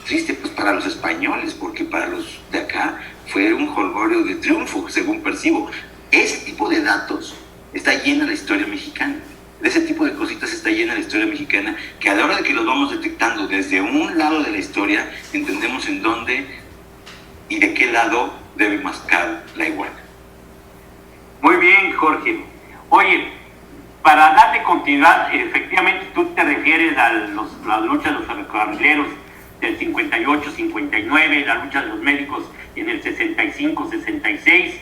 pues para los españoles, porque para los de acá fue un jolgorio de triunfo, según percibo. Ese tipo de datos está llena la historia mexicana. De ese tipo de cositas está llena la historia mexicana, que a la hora de que los vamos detectando desde un lado de la historia, entendemos en dónde y de qué lado debe mascar la iguana. Muy bien, Jorge. Oye, para darle continuidad, efectivamente tú te refieres a la lucha de los ferrocarrileros del 58, 59, la lucha de los médicos en el 65, 66.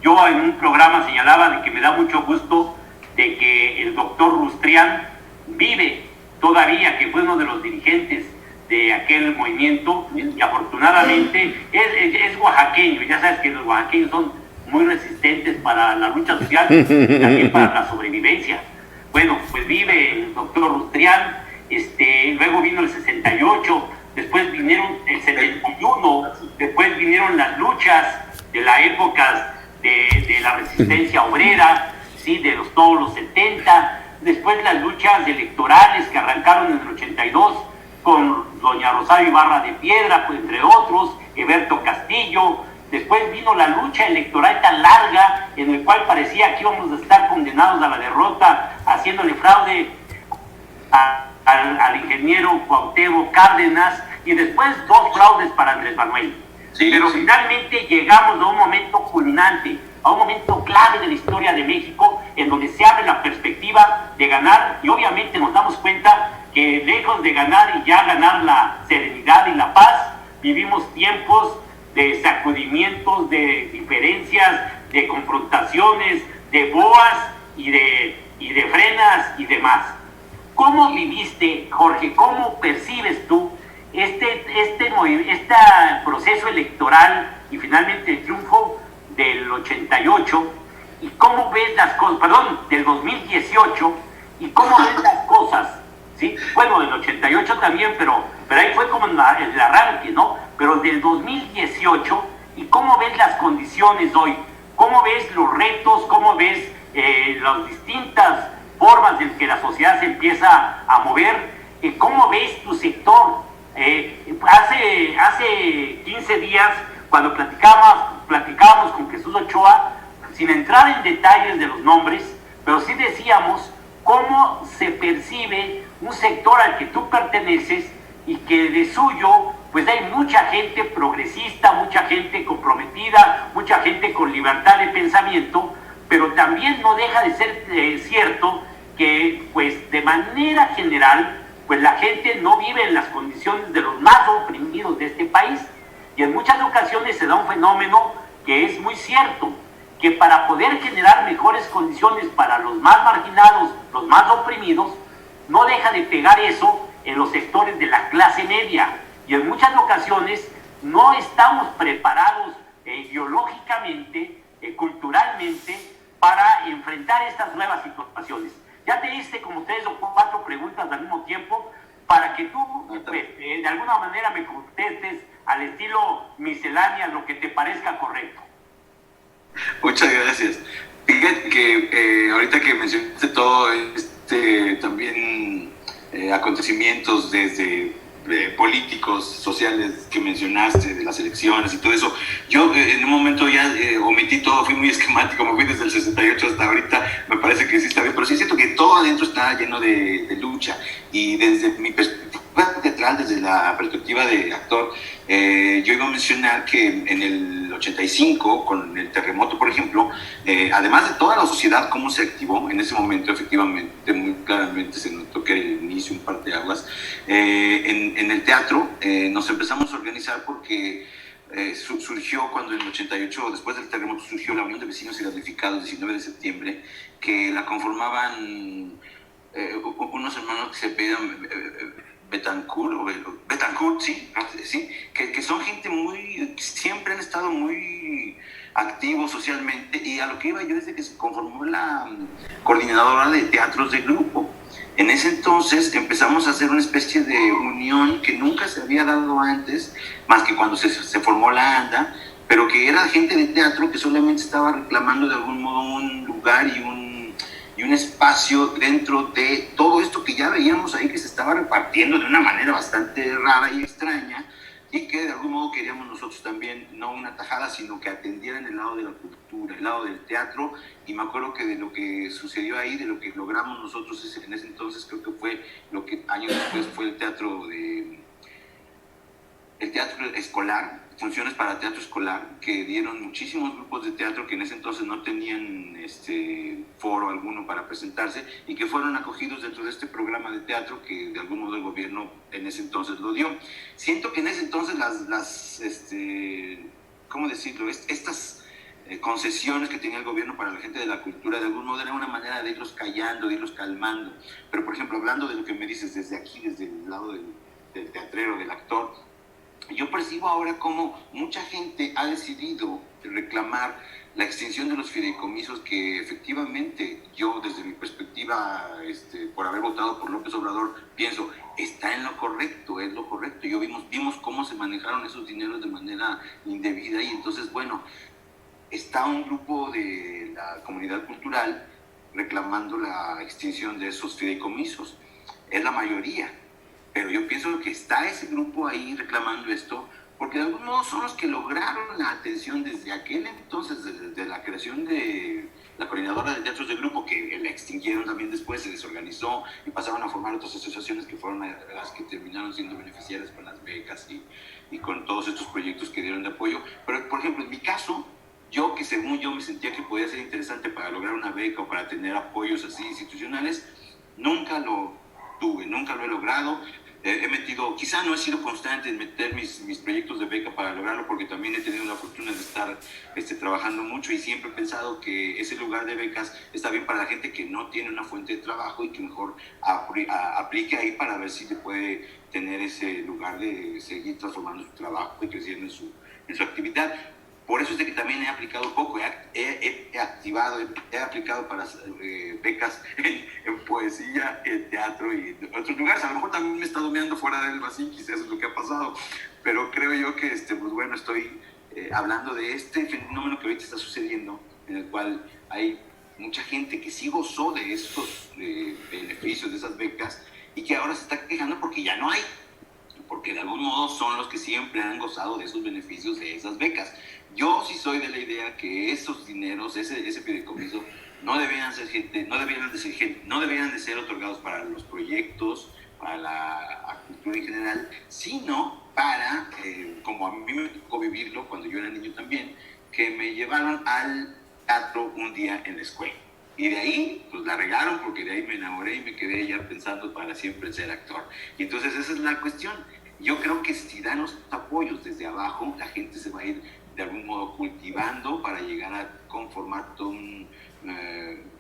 Yo en un programa señalaba de que me da mucho gusto de que el doctor Rustrián vive todavía, que fue uno de los dirigentes de aquel movimiento, y afortunadamente es oaxaqueño. Ya sabes que los oaxaqueños son muy resistentes para la lucha social y también para la sobrevivencia. Bueno, pues vive el doctor Rustrián, luego vino el 68, después vinieron el 71, después vinieron las luchas de la época de la resistencia obrera, ¿sí? Todos los 70, después las luchas electorales que arrancaron en el 82 con doña Rosario Ibarra de Piedra, pues, entre otros, Eberto Castillo. Después vino la lucha electoral tan larga en el cual parecía que íbamos a estar condenados a la derrota, haciéndole fraude al ingeniero Cuauhtémoc Cárdenas, y después 2 fraudes para Andrés Manuel. Sí, pero sí, finalmente llegamos a un momento culminante, a un momento clave de la historia de México, en donde se abre la perspectiva de ganar, y obviamente nos damos cuenta que lejos de ganar y ya ganar la serenidad y la paz, vivimos tiempos de sacudimientos, de diferencias, de confrontaciones, de boas y de frenas y demás. ¿Cómo viviste, Jorge? ¿Cómo percibes tú este proceso electoral y finalmente el triunfo del 88? ¿Y cómo ves las cosas, del 2018, y cómo ves las cosas? ¿Sí? Bueno, del 88 también, pero ahí fue como el arranque, ¿no? Pero del 2018, ¿y cómo ves las condiciones hoy? ¿Cómo ves los retos? ¿Cómo ves las distintas formas en que la sociedad se empieza a mover? ¿Cómo ves tu sector? Hace 15 días, cuando platicábamos con Jesús Ochoa, sin entrar en detalles de los nombres, pero sí decíamos cómo se percibe un sector al que tú perteneces, y que de suyo pues hay mucha gente progresista, mucha gente comprometida, mucha gente con libertad de pensamiento, pero también no deja de ser cierto que pues de manera general pues la gente no vive en las condiciones de los más oprimidos de este país, y en muchas ocasiones se da un fenómeno que es muy cierto, que para poder generar mejores condiciones para los más marginados, los más oprimidos, no deja de pegar eso en los sectores de la clase media, y en muchas ocasiones no estamos preparados ideológicamente, culturalmente, para enfrentar estas nuevas situaciones. Ya te hice como 3 o 4 preguntas al mismo tiempo para que tú de alguna manera me contestes al estilo miscelánea, lo que te parezca correcto. Muchas gracias. Fíjate que ahorita que mencionaste todo también acontecimientos desde políticos, sociales que mencionaste, de las elecciones y todo eso. Yo en un momento ya omití todo, fui muy esquemático, me fui desde el 68 hasta ahorita, me parece que sí está bien, pero sí siento que todo adentro está lleno de lucha, y desde mi perspectiva teatral, desde la perspectiva de actor, yo iba a mencionar que en el 85, con el terremoto, por ejemplo, además de toda la sociedad, cómo se activó en ese momento, efectivamente, muy claramente se notó que era el inicio, un parteaguas. En el teatro nos empezamos a organizar porque surgió cuando en el 88, después del terremoto, surgió la Unión de Vecinos y Damnificados, el 19 de septiembre, que la conformaban unos hermanos que se pedían Betancourt, sí, que son gente muy, siempre han estado muy activos socialmente, y a lo que iba yo es de que se conformó la coordinadora de teatros de grupo. En ese entonces empezamos a hacer una especie de unión que nunca se había dado antes, más que cuando se formó la ANDA, pero que era gente de teatro que solamente estaba reclamando de algún modo un lugar y un espacio dentro de todo esto que ya veíamos ahí que se estaba repartiendo de una manera bastante rara y extraña, y que de algún modo queríamos nosotros también, no una tajada, sino que atendieran el lado de la cultura, el lado del teatro. Y me acuerdo que de lo que sucedió ahí, de lo que logramos nosotros en ese entonces, creo que fue lo que años después fue el teatro escolar, funciones para teatro escolar, que dieron muchísimos grupos de teatro que en ese entonces no tenían foro alguno para presentarse, y que fueron acogidos dentro de este programa de teatro que de algún modo el gobierno en ese entonces lo dio. Siento que en ese entonces ¿cómo decirlo? Estas concesiones que tenía el gobierno para la gente de la cultura, de algún modo era una manera de irlos callando, de irlos calmando. Pero, por ejemplo, hablando de lo que me dices desde aquí, desde el lado del teatrero, del actor, yo percibo ahora cómo mucha gente ha decidido reclamar la extinción de los fideicomisos, que efectivamente yo, desde mi perspectiva, por haber votado por López Obrador, pienso, está en lo correcto, es lo correcto. Vimos cómo se manejaron esos dineros de manera indebida, y entonces, bueno, está un grupo de la comunidad cultural reclamando la extinción de esos fideicomisos. Es la mayoría. Pero yo pienso que está ese grupo ahí reclamando esto, porque de algún modo son los que lograron la atención desde aquel entonces, desde la creación de la coordinadora de teatros de grupo, que la extinguieron también después, se desorganizó y pasaron a formar otras asociaciones que fueron las que terminaron siendo beneficiarias con las becas y con todos estos proyectos que dieron de apoyo. Pero, por ejemplo, en mi caso, yo que según yo me sentía que podía ser interesante para lograr una beca o para tener apoyos así institucionales, nunca lo tuve, nunca lo he logrado. He metido, quizá no he sido constante en meter mis proyectos de beca para lograrlo, porque también he tenido la fortuna de estar trabajando mucho, y siempre he pensado que ese lugar de becas está bien para la gente que no tiene una fuente de trabajo y que mejor aplique ahí para ver si le puede tener ese lugar de seguir transformando su trabajo y creciendo en su actividad. Por eso es de que también he aplicado poco, he aplicado para becas en poesía, en teatro y en otros lugares. A lo mejor también me he estado meando fuera del vacío, quizás es lo que ha pasado, pero creo yo que, pues bueno, estoy hablando de este fenómeno que ahorita está sucediendo, en el cual hay mucha gente que sí gozó de estos beneficios, de esas becas, y que ahora se está quejando porque ya no hay, porque de algún modo son los que siempre han gozado de esos beneficios, de esas becas. Yo sí soy de la idea que esos dineros, ese fideicomiso, no deberían de ser otorgados para los proyectos, para la cultura en general, sino para, como a mí me tocó vivirlo cuando yo era niño también, que me llevaron al teatro un día en la escuela. Y de ahí, pues la regaron, porque de ahí me enamoré y me quedé ya pensando para siempre en ser actor. Y entonces esa es la cuestión. Yo creo que si dan los apoyos desde abajo, la gente se va a ir de algún modo cultivando para llegar a conformar todo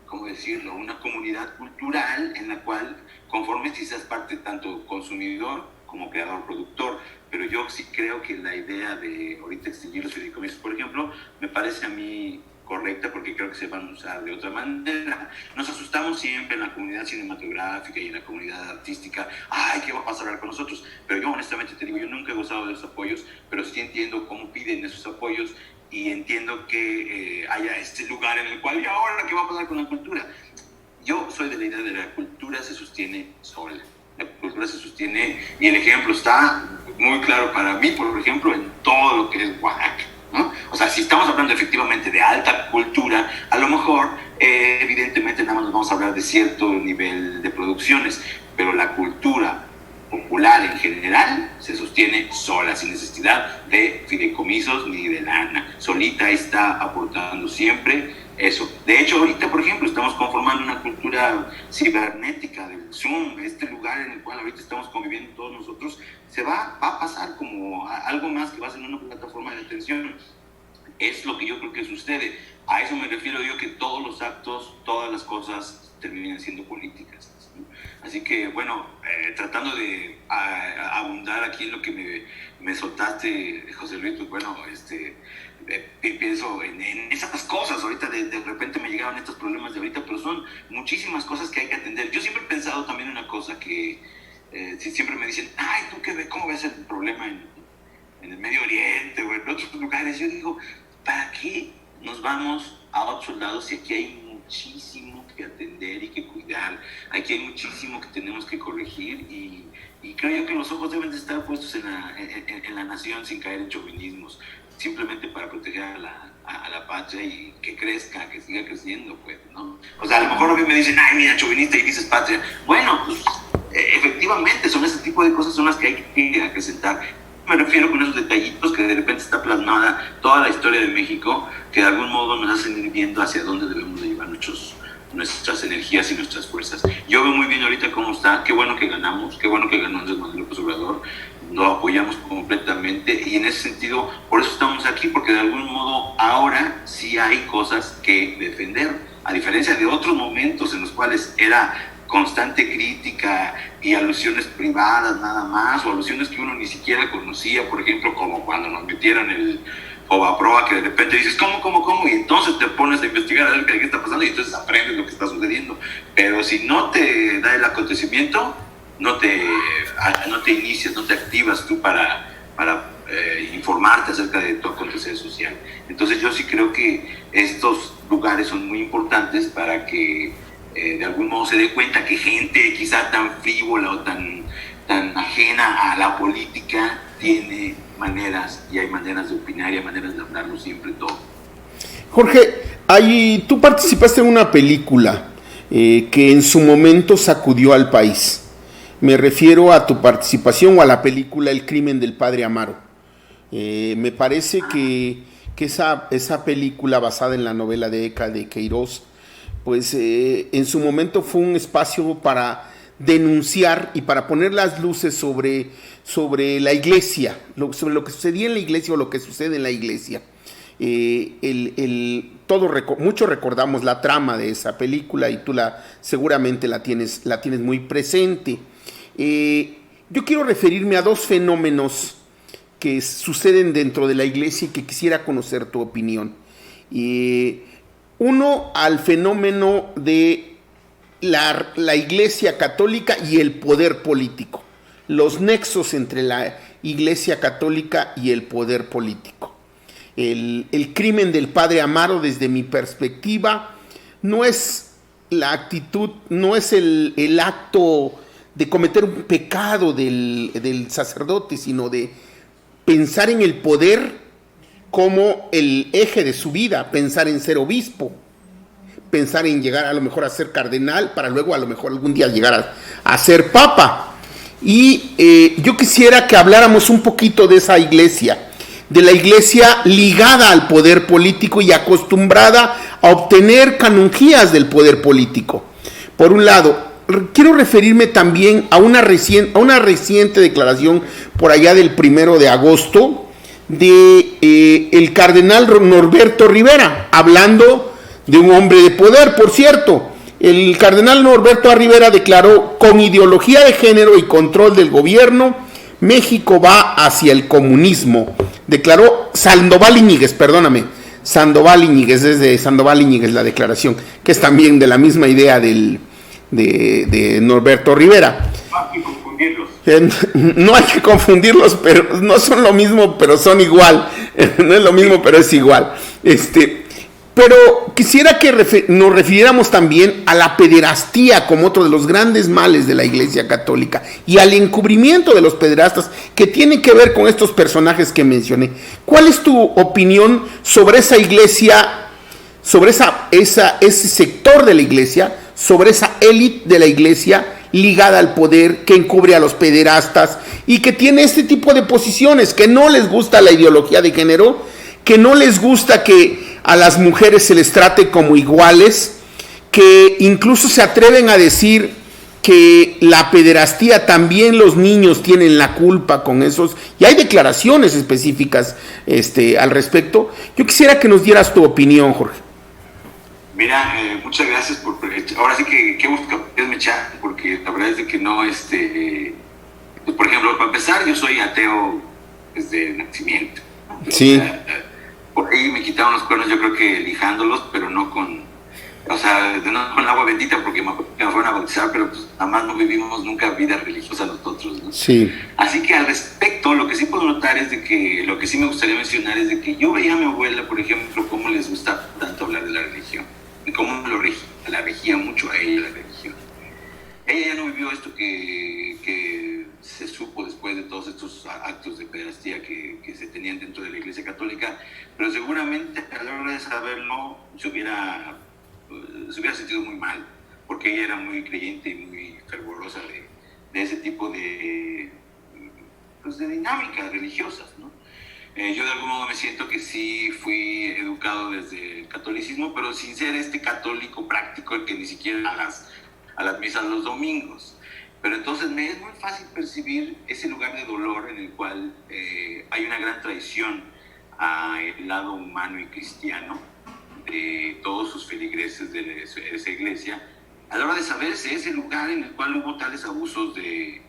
¿cómo decirlo? Una comunidad cultural en la cual conformes si seas parte tanto consumidor como creador, productor. Pero yo sí creo que la idea de ahorita extinguir los fideicomisos, por ejemplo, me parece a mí correcta, porque creo que se van a usar de otra manera. Nos asustamos siempre en la comunidad cinematográfica y en la comunidad artística. ¡Ay, qué va a pasar con nosotros! Pero yo honestamente te digo, yo nunca he gozado de esos apoyos, pero sí entiendo cómo piden esos apoyos, y entiendo que haya este lugar en el cual, ¿y ahora qué va a pasar con la cultura? Yo soy de la idea de que la cultura se sostiene sola. La cultura se sostiene sostiene, y el ejemplo está muy claro para mí, por ejemplo, en todo lo que es Oaxaca, ¿no? O sea, si estamos hablando efectivamente de alta cultura, a lo mejor, evidentemente, nada más nos vamos a hablar de cierto nivel de producciones, pero la cultura popular en general se sostiene sola, sin necesidad de fideicomisos ni de lana. Solita está aportando siempre eso. De hecho, ahorita, por ejemplo, estamos conformando una cultura cibernética del Zoom, este lugar en el cual ahorita estamos conviviendo todos nosotros, se va a pasar como algo más que va a ser una plataforma de atención. Es lo que yo creo que sucede. A eso me refiero yo, que todos los actos, todas las cosas terminan siendo políticas. Así que, bueno, tratando de abundar aquí en lo que me soltaste, José Luis, pues bueno, pienso en esas cosas. Ahorita de repente me llegaron estos problemas de ahorita, pero son muchísimas cosas que hay que atender. Yo siempre he pensado también una cosa que siempre me dicen, ay, ¿tú qué ves? ¿Cómo ves el problema en el Medio Oriente o en otros lugares? Yo digo, ¿para qué nos vamos a otros lados si aquí hay muchísimo que atender y que cuidar? Aquí hay muchísimo que tenemos que corregir, y creo yo que los ojos deben de estar puestos en la nación, sin caer en chauvinismos, simplemente para proteger a la patria y que crezca, que siga creciendo, pues, ¿no? O sea, a lo mejor a mí me dicen, ay, mira, chauvinista, y dices patria. Bueno, pues efectivamente son ese tipo de cosas son las que hay que acrecentar. Me refiero con esos detallitos que de repente está plasmada toda la historia de México, que de algún modo nos hacen ir viendo hacia dónde debemos de llevar nuestras energías y nuestras fuerzas. Yo veo muy bien ahorita cómo está, qué bueno que ganamos, qué bueno que ganó Andrés Manuel López Obrador, lo apoyamos completamente, y en ese sentido, por eso estamos aquí, porque de algún modo ahora sí hay cosas que defender, a diferencia de otros momentos en los cuales era constante crítica y alusiones privadas nada más, o alusiones que uno ni siquiera conocía, por ejemplo, como cuando nos metieron el Fobaproa, que de repente dices, ¿cómo? Y entonces te pones a investigar a ver qué está pasando, y entonces aprendes lo que está sucediendo. Pero si no te da el acontecimiento, no te inicias, no te activas tú para informarte acerca de tu acontecer social. Entonces yo sí creo que estos lugares son muy importantes para que de algún modo se dé cuenta que gente quizá tan frívola o tan ajena a la política tiene maneras, y hay maneras de opinar y hay maneras de hablarlo siempre todo. Jorge, tú participaste en una película que en su momento sacudió al país. Me refiero a tu participación o a la película El crimen del padre Amaro. Me parece que esa película, basada en la novela de Eca de Queiroz, pues en su momento fue un espacio para denunciar y para poner las luces sobre la iglesia, sobre lo que sucedía en la iglesia o lo que sucede en la iglesia. Muchos recordamos la trama de esa película, y tú seguramente la tienes muy presente. Yo quiero referirme a dos fenómenos que suceden dentro de la iglesia y que quisiera conocer tu opinión. Uno, al fenómeno de la iglesia católica y el poder político, los nexos entre la iglesia católica y el poder político. El crimen del padre Amaro, desde mi perspectiva, no es la actitud, no es el acto de cometer un pecado del sacerdote, sino de pensar en el poder como el eje de su vida, pensar en ser obispo, pensar en llegar a lo mejor a ser cardenal, para luego a lo mejor algún día llegar a ser papa. Y yo quisiera que habláramos un poquito de esa iglesia, de la iglesia ligada al poder político y acostumbrada a obtener canonjías del poder político. Por un lado, quiero referirme también a una reciente declaración por allá del 1 de agosto de el cardenal Norberto Rivera, hablando de un hombre de poder. Por cierto, el cardenal Norberto Rivera declaró: con ideología de género y control del gobierno, México va hacia el comunismo. Declaró Sandoval Iñiguez, desde Sandoval Iñiguez la declaración, que es también de la misma idea de Norberto Rivera. No hay que confundirlos, pero no son lo mismo, pero son igual. No es lo mismo, pero es igual. Pero quisiera que nos refiriéramos también a la pederastía como otro de los grandes males de la Iglesia Católica y al encubrimiento de los pederastas que tienen que ver con estos personajes que mencioné. ¿Cuál es tu opinión sobre esa iglesia, sobre ese sector de la iglesia, sobre esa élite de la iglesia ligada al poder que encubre a los pederastas y que tiene este tipo de posiciones, que no les gusta la ideología de género, que no les gusta que a las mujeres se les trate como iguales, que incluso se atreven a decir que la pederastía también los niños tienen la culpa con esos, y hay declaraciones específicas al respecto? Yo quisiera que nos dieras tu opinión, Jorge. Mira, muchas gracias ahora sí que qué gusto que me chat, porque la verdad es de que no, pues por ejemplo, para empezar, yo soy ateo desde nacimiento. Sí. Por ahí me quitaron los cuernos, yo creo que lijándolos, pero no con, no con agua bendita, porque me fueron a bautizar, pero pues además no vivimos nunca vida religiosa nosotros, ¿no? Sí. Así que al respecto, lo que sí puedo notar es de que, lo que sí me gustaría mencionar es de que yo veía a mi abuela, por ejemplo, cómo les gusta tanto hablar de la religión, y cómo la regía mucho a ella la religión. Ella ya no vivió esto que se supo después de todos estos actos de pederastía que se tenían dentro de la Iglesia Católica, pero seguramente a la hora de saberlo se hubiera sentido muy mal, porque ella era muy creyente y muy fervorosa de ese tipo de dinámicas religiosas, ¿no? Yo de algún modo me siento que sí fui educado desde el catolicismo, pero sin ser este católico práctico, el que ni siquiera a las misas los domingos. Pero entonces me es muy fácil percibir ese lugar de dolor en el cual hay una gran traición al lado humano y cristiano de todos sus feligreses de esa iglesia, a la hora de saberse ese lugar en el cual hubo tales abusos de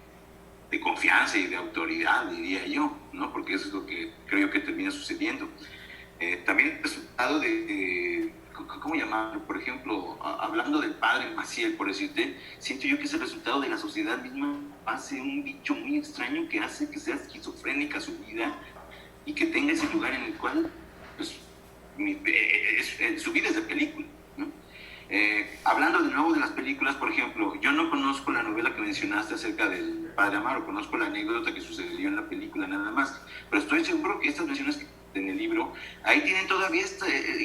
confianza y de autoridad, diría yo, ¿no? Porque eso es lo que creo yo que termina sucediendo. También el resultado ¿cómo llamarlo? Por ejemplo, hablando del padre Maciel, por decirte, siento yo que es el resultado de la sociedad misma, hace un bicho muy extraño que hace que sea esquizofrénica su vida y que tenga ese lugar en el cual, pues, su vida es de película, ¿no? Hablando de nuevo de las películas, por ejemplo, yo no conozco la novela que mencionaste acerca del Padre Amaro, conozco la anécdota que sucedió en la película nada más, pero estoy seguro que estas versiones en el libro, ahí tienen todavía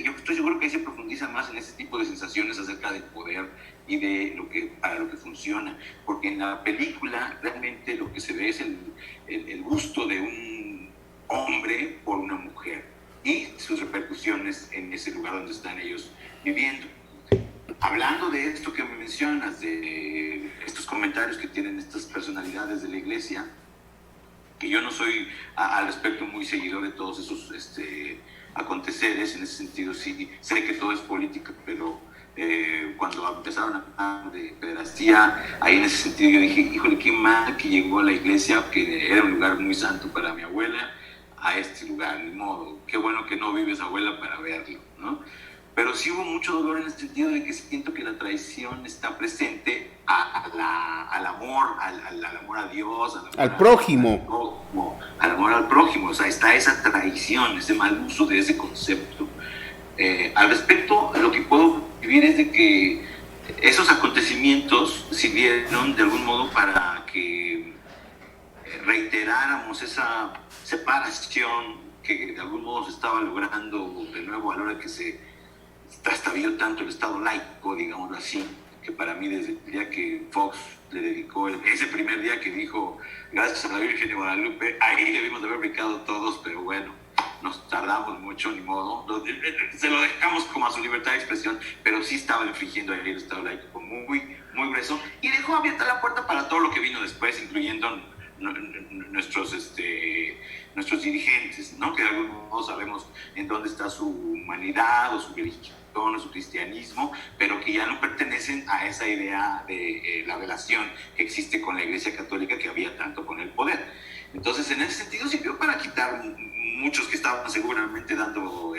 yo estoy seguro que ahí se profundiza más en ese tipo de sensaciones acerca del poder y de para lo que funciona, porque en la película realmente lo que se ve es el gusto de un hombre por una mujer y sus repercusiones en ese lugar donde están ellos viviendo. Hablando de esto que me mencionas, de estos comentarios que tienen estas personalidades de la iglesia, que yo no soy al respecto muy seguidor de todos esos aconteceres, en ese sentido sí, sé que todo es política, pero cuando empezaron a hablar de pederastía, ahí en ese sentido yo dije, híjole, qué mal que llegó a la iglesia, que era un lugar muy santo para mi abuela, a este lugar, ni modo, qué bueno que no vives, abuela, para verlo, ¿no? Pero sí hubo mucho dolor en el sentido de que siento que la traición está presente al amor, al amor a Dios, al prójimo. Al amor al prójimo. O sea, está esa traición, ese mal uso de ese concepto. Al respecto, lo que puedo vivir es de que esos acontecimiimientos sirvieron de algún modo para que reiteráramos esa separación que de algún modo se estaba logrando de nuevo a la hora que se trastabilló tanto el Estado laico, digámoslo así, que para mí desde el día que Fox le dedicó ese primer día que dijo gracias a la Virgen de Guadalupe, ahí debimos de haber brincado todos, pero bueno, nos tardamos mucho, ni modo, se lo dejamos como a su libertad de expresión, pero sí estaba infringiendo ahí el Estado laico muy, muy grueso, y dejó abierta la puerta para todo lo que vino después, incluyendo nuestros dirigentes, ¿no? Que de algún modo sabemos en dónde está su humanidad o su religión o su cristianismo, pero que ya no pertenecen a esa idea de la relación que existe con la Iglesia Católica que había tanto con el poder. Entonces, en ese sentido sirvió para quitar muchos que estaban seguramente dando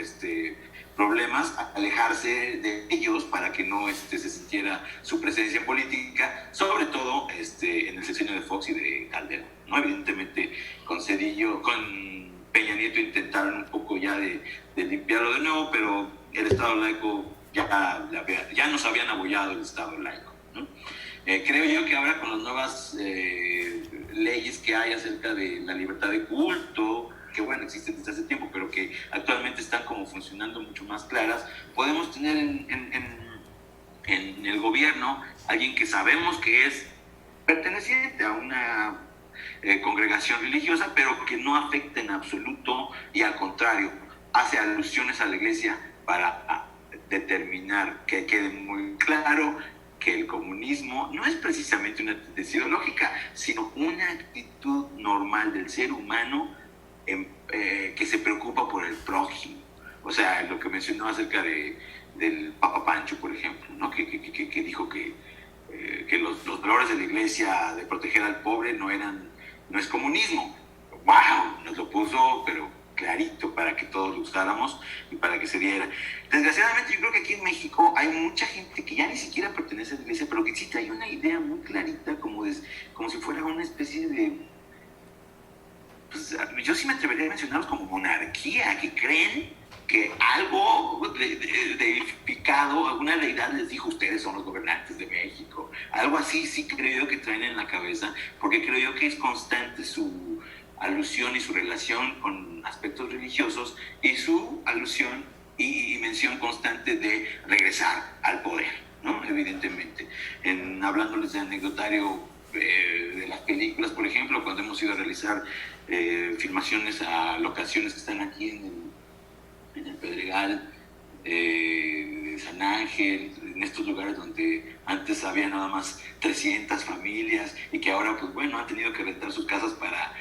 problemas, alejarse de ellos para que no se sintiera su presencia política, sobre todo en el sexenio de Fox y de Calderón, ¿no? Evidentemente con Zedillo, con Peña Nieto intentaron un poco ya de limpiarlo de nuevo, pero el Estado laico ya nos habían abollado el Estado laico, ¿no? Creo yo que ahora con las nuevas leyes que hay acerca de la libertad de culto, que bueno, existen desde hace tiempo, pero que actualmente están como funcionando mucho más claras, podemos tener en el gobierno alguien que sabemos que es perteneciente a una congregación religiosa, pero que no afecta en absoluto y al contrario, hace alusiones a la iglesia para determinar que quede muy claro que el comunismo no es precisamente una tendencia ideológica, sino una actitud normal del ser humano que se preocupa por el prójimo. O sea, lo que mencionó acerca del Papa Pancho, por ejemplo, ¿no? que dijo que los valores de la iglesia de proteger al pobre no es comunismo. ¡Wow! Nos lo puso, pero clarito para que todos lo usáramos y para que se diera. Desgraciadamente, yo creo que aquí en México hay mucha gente que ya ni siquiera pertenece a la iglesia, pero que sí trae una idea muy clarita, como si fuera una especie de... Pues, yo sí me atrevería a mencionarlos como monarquía, que creen que algo deificado, alguna deidad les dijo, ustedes son los gobernantes de México. Algo así sí creo yo que traen en la cabeza, porque creo yo que es constante su alusión y su relación con aspectos religiosos y su alusión y mención constante de regresar al poder, ¿no? Evidentemente. Hablándoles de anecdotario de las películas, por ejemplo, cuando hemos ido a realizar filmaciones a locaciones que están aquí en el Pedregal, de San Ángel, en estos lugares donde antes había nada más 300 familias y que ahora, pues bueno, han tenido que rentar sus casas para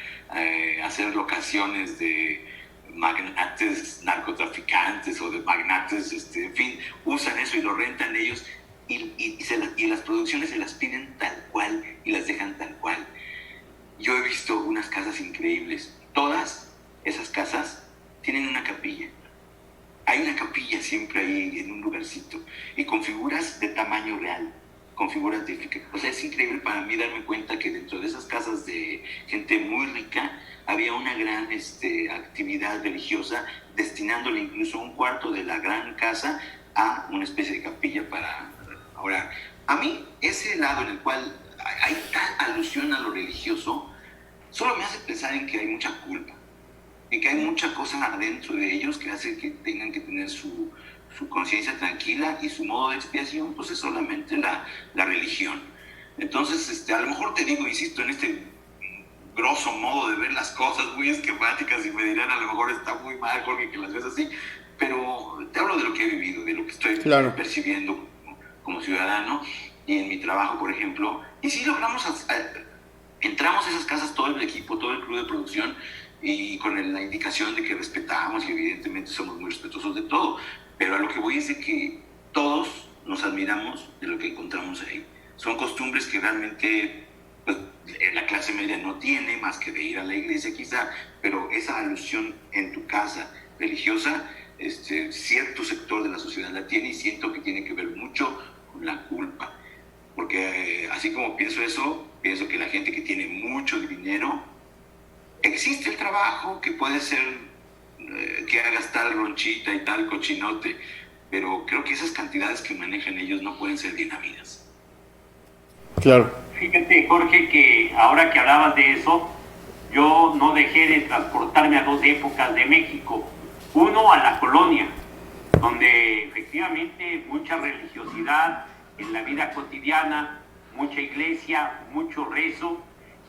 hacer locaciones de magnates narcotraficantes o de magnates, en fin, usan eso y lo rentan ellos y las producciones se las piden tal cual y las dejan tal cual. Yo he visto unas casas increíbles. Todas esas casas tienen una capilla. Hay una capilla siempre ahí en un lugarcito y con figuras de tamaño real, con figuras de... O sea, es increíble para mí darme cuenta que dentro de esas casas de gente muy rica había una gran actividad religiosa, destinándole incluso un cuarto de la gran casa a una especie de capilla para orar. A mí, ese lado en el cual hay tal alusión a lo religioso, solo me hace pensar en que hay mucha culpa, en que hay mucha cosa adentro de ellos que hace que tengan que tener su conciencia tranquila y su modo de expiación, pues es solamente la religión. Entonces, a lo mejor te digo, insisto, en este grosso modo de ver las cosas muy esquemáticas y me dirán, a lo mejor está muy mal, Jorge, que las ves así, pero te hablo de lo que he vivido, de lo que estoy percibiendo como ciudadano y en mi trabajo, por ejemplo, y sí logramos, entramos a esas casas todo el equipo, todo el club de producción, y con la indicación de que respetamos y evidentemente somos muy respetuosos de todo, pero a lo que voy es de que todos nos admiramos de lo que encontramos ahí. Son costumbres que realmente pues, la clase media no tiene, más que de ir a la iglesia quizá, pero esa alusión en tu casa religiosa, cierto sector de la sociedad la tiene y siento que tiene que ver mucho con la culpa. Porque así como pienso eso, pienso que la gente que tiene mucho dinero, existe el trabajo que puede ser que hagas tal ronchita y tal cochinote, pero creo que esas cantidades que manejan ellos no pueden ser bien habidas. Claro. Fíjate, Jorge, que ahora que hablabas de eso, yo no dejé de transportarme a dos épocas de México. Uno, a la colonia, donde efectivamente mucha religiosidad en la vida cotidiana, mucha iglesia, mucho rezo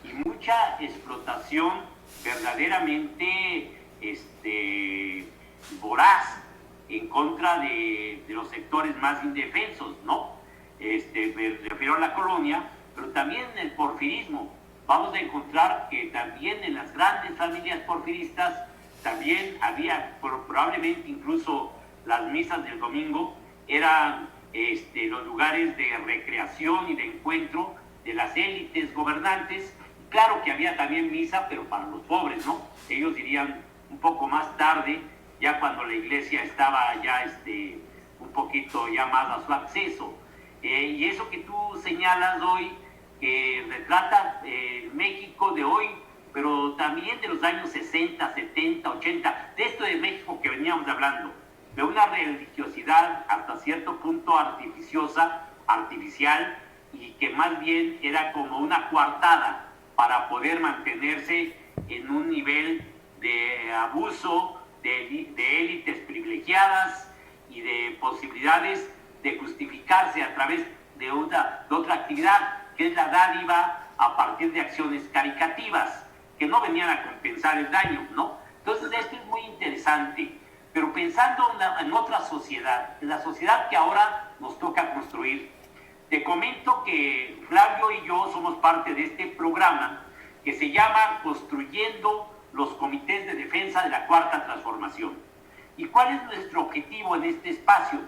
y mucha explotación verdaderamente voraz en contra de los sectores más indefensos, ¿no? Me refiero a la colonia, pero también en el porfirismo. Vamos a encontrar que también en las grandes familias porfiristas también había, probablemente incluso las misas del domingo eran los lugares de recreación y de encuentro de las élites gobernantes. Claro que había también misa, pero para los pobres, ¿no? Ellos irían un poco más tarde, ya cuando la iglesia estaba ya un poquito ya más a su acceso. Y eso que tú señalas hoy, que retrata México de hoy, pero también de los años 60, 70, 80, de esto de México que veníamos hablando. de una religiosidad hasta cierto punto artificial, y que más bien era como una coartada para poder mantenerse en un nivel de abuso de élites privilegiadas y de posibilidades de justificarse a través de otra actividad, que es la dádiva a partir de acciones caricativas, que no venían a compensar el daño, ¿no? Entonces esto es muy interesante, pero pensando en otra sociedad, en la sociedad que ahora nos toca construir, te comento que Flavio y yo somos parte de este programa que se llama Construyendo los Comités de Defensa de la Cuarta Transformación. ¿Y cuál es nuestro objetivo en este espacio?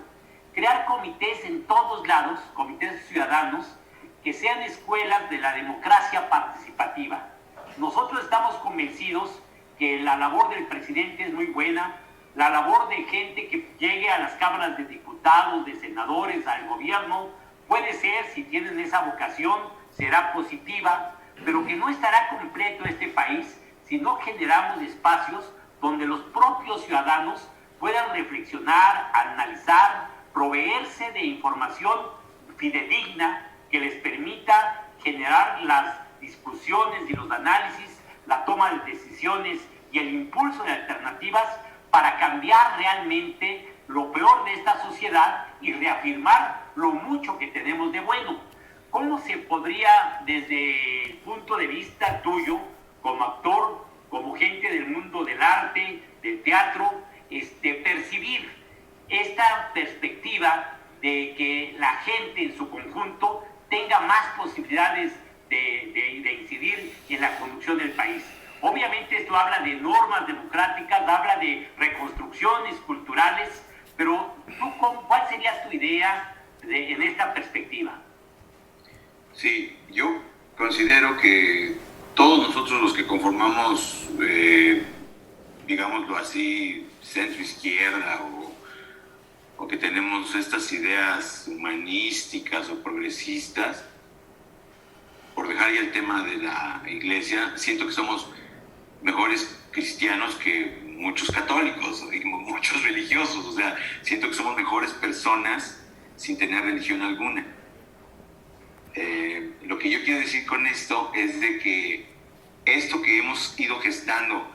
Crear comités en todos lados, comités ciudadanos, que sean escuelas de la democracia participativa. Nosotros estamos convencidos que la labor del presidente es muy buena, la labor de gente que llegue a las cámaras de diputados, de senadores, al gobierno, puede ser, si tienen esa vocación, será positiva, pero que no estará completo este país si no generamos espacios donde los propios ciudadanos puedan reflexionar, analizar, proveerse de información fidedigna que les permita generar las discusiones y los análisis, la toma de decisiones y el impulso de alternativas para cambiar realmente lo peor de esta sociedad y reafirmar lo mucho que tenemos de bueno. ¿Cómo se podría, desde el punto de vista tuyo, como actor, como gente del mundo del arte, del teatro, percibir esta perspectiva de que la gente en su conjunto tenga más posibilidades de incidir en la conducción del país? Obviamente esto habla de normas democráticas, habla de reconstrucciones culturales, pero ¿tú cuál sería tu idea en esta perspectiva? Sí, yo considero que todos nosotros los que conformamos, digámoslo así, centro-izquierda o que tenemos estas ideas humanísticas o progresistas, por dejar ya el tema de la iglesia, siento que somos mejores cristianos que muchos católicos y muchos religiosos. O sea, siento que somos mejores personas sin tener religión alguna. Lo que yo quiero decir con esto es de que esto que hemos ido gestando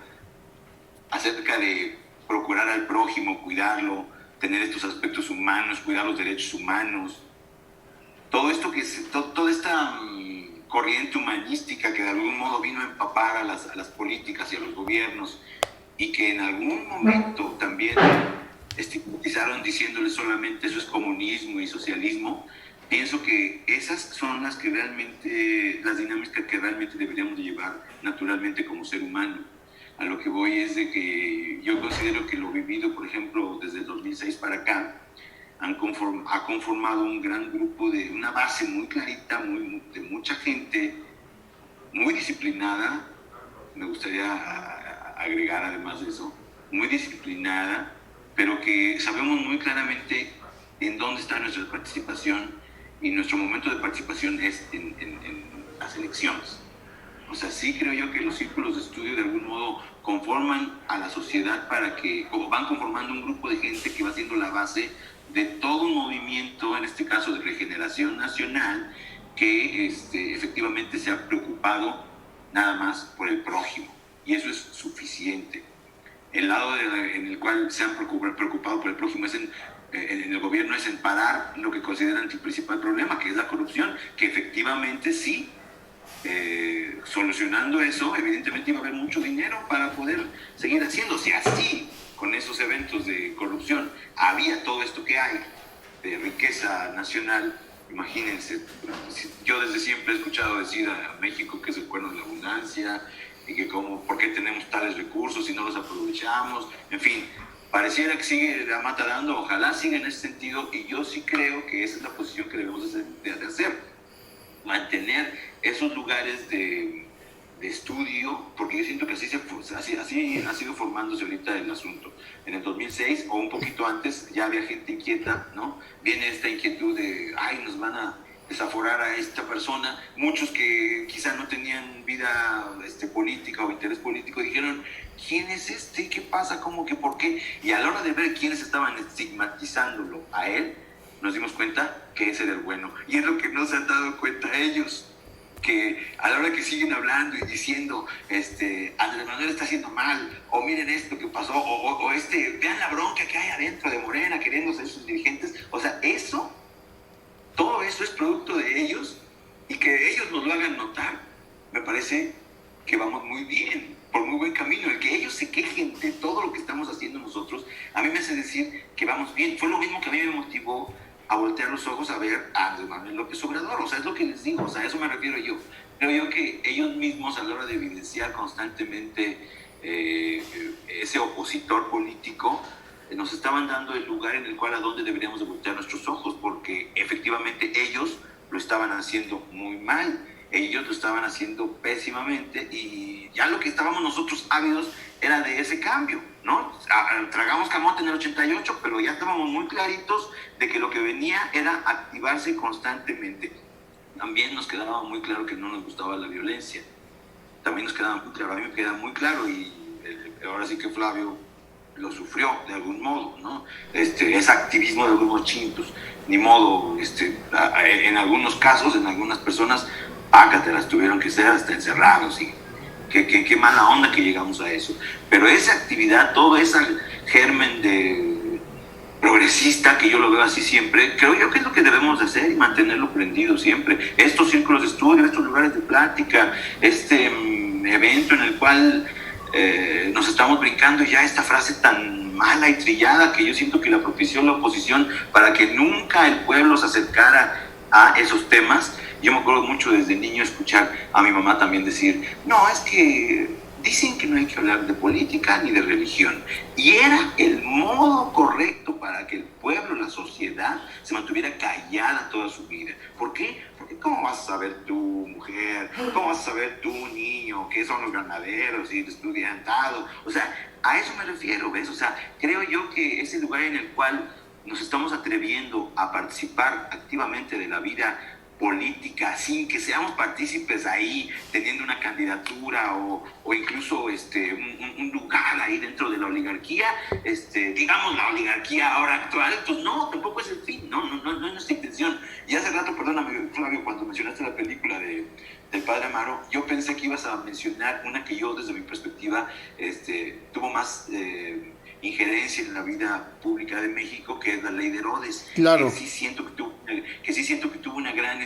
acerca de procurar al prójimo, cuidarlo, tener estos aspectos humanos, cuidar los derechos humanos, todo esto toda esta corriente humanística que de algún modo vino a empapar a las políticas y a los gobiernos, y que en algún momento también estigmatizaron diciéndole solamente eso es comunismo y socialismo. Pienso que esas son las dinámicas que realmente deberíamos de llevar naturalmente como ser humano. A lo que voy es de que yo considero que lo vivido, por ejemplo, desde el 2006 para acá, ha conformado un gran grupo de una base muy clarita, de mucha gente muy disciplinada. Me gustaría agregar además de eso, muy disciplinada, pero que sabemos muy claramente en dónde está nuestra participación, y nuestro momento de participación es en las elecciones. O sea, sí creo yo que los círculos de estudio de algún modo conforman a la sociedad como van conformando un grupo de gente que va siendo la base de todo un movimiento, en este caso de regeneración nacional, que efectivamente se ha preocupado nada más por el prójimo, y eso es suficiente. El lado en el cual se han preocupado por el prójimo en el gobierno es en parar lo que consideran el principal problema, que es la corrupción, que efectivamente sí, solucionando eso, evidentemente iba a haber mucho dinero para poder seguir haciéndose así. Con esos eventos de corrupción había todo esto que hay de riqueza nacional. Imagínense, yo desde siempre he escuchado decir a México que es el cuerno de la abundancia, y que por qué tenemos tales recursos y no los aprovechamos. En fin, pareciera que sigue la mata dando. Ojalá siga en ese sentido, y yo sí creo que esa es la posición que debemos de hacer, mantener esos lugares de estudio, porque yo siento que así ha sido formándose ahorita el asunto. En el 2006 o un poquito antes ya había gente inquieta, ¿no? Viene esta inquietud de, nos van a desaforar a esta persona. Muchos que quizá no tenían vida política o interés político dijeron, ¿quién es este? ¿Qué pasa? ¿Cómo que por qué? Y a la hora de ver quiénes estaban estigmatizándolo a él, nos dimos cuenta que ese era el bueno. Y es lo que no se han dado cuenta ellos, que a la hora que siguen hablando y diciendo, Andrés Manuel está haciendo mal, o miren esto que pasó, o vean la bronca que hay adentro de Morena queriendo ser sus dirigentes. O sea, todo eso es producto de ellos, y que ellos nos lo hagan notar, me parece que vamos muy bien, por muy buen camino. El que ellos se quejen de todo lo que estamos haciendo nosotros, a mí me hace decir que vamos bien. Fue lo mismo que a mí me motivó a voltear los ojos a ver a Andrés Manuel López Obrador. O sea, es lo que les digo, o sea, a eso me refiero yo. Creo yo que ellos mismos, a la hora de evidenciar constantemente ese opositor político, nos estaban dando el lugar en el cual a donde deberíamos de voltear nuestros ojos, porque efectivamente ellos lo estaban haciendo muy mal, ellos lo estaban haciendo pésimamente, y ya lo que estábamos nosotros ávidos era de ese cambio, ¿no? Tragamos camote en el 88, pero ya estábamos muy claritos de que lo que venía era activarse constantemente. También nos quedaba muy claro que no nos gustaba la violencia, también nos quedaba muy claro, a mí me queda muy claro, y ahora sí que Flavio lo sufrió de algún modo, ¿no? Es activismo de algunos chintos, ni modo, en algunos casos, en algunas personas, pácatelas, tuvieron que ser hasta encerrados, y qué mala onda que llegamos a eso. Pero esa actividad, todo ese germen de progresista, que yo lo veo así siempre, creo yo que es lo que debemos de hacer y mantenerlo prendido siempre. Estos círculos de estudio, estos lugares de plática, evento en el cual nos estamos brincando ya esta frase tan mala y trillada que yo siento que la propició la oposición para que nunca el pueblo se acercara a esos temas. Yo me acuerdo mucho desde niño escuchar a mi mamá también decir, no, es que dicen que no hay que hablar de política ni de religión. Y era el modo correcto para que el pueblo, la sociedad, se mantuviera callada toda su vida. ¿Por qué? Porque ¿cómo vas a saber tú, mujer? ¿Cómo vas a saber tú, niño? ¿Qué son los ganaderos y el estudiantado? O sea, a eso me refiero, ¿ves? O sea, creo yo que ese lugar en el cual nos estamos atreviendo a participar activamente de la vida política, sin que seamos partícipes ahí, teniendo una candidatura o incluso un lugar ahí dentro de la oligarquía, digamos la oligarquía ahora actual, pues no, tampoco es el fin, no es nuestra intención. Y hace rato, perdóname Flavio, cuando mencionaste la película del Padre Amaro, yo pensé que ibas a mencionar una que yo desde mi perspectiva tuvo más injerencia en la vida pública de México, que es la ley de Herodes. Claro. Que sí siento que tuvo una gran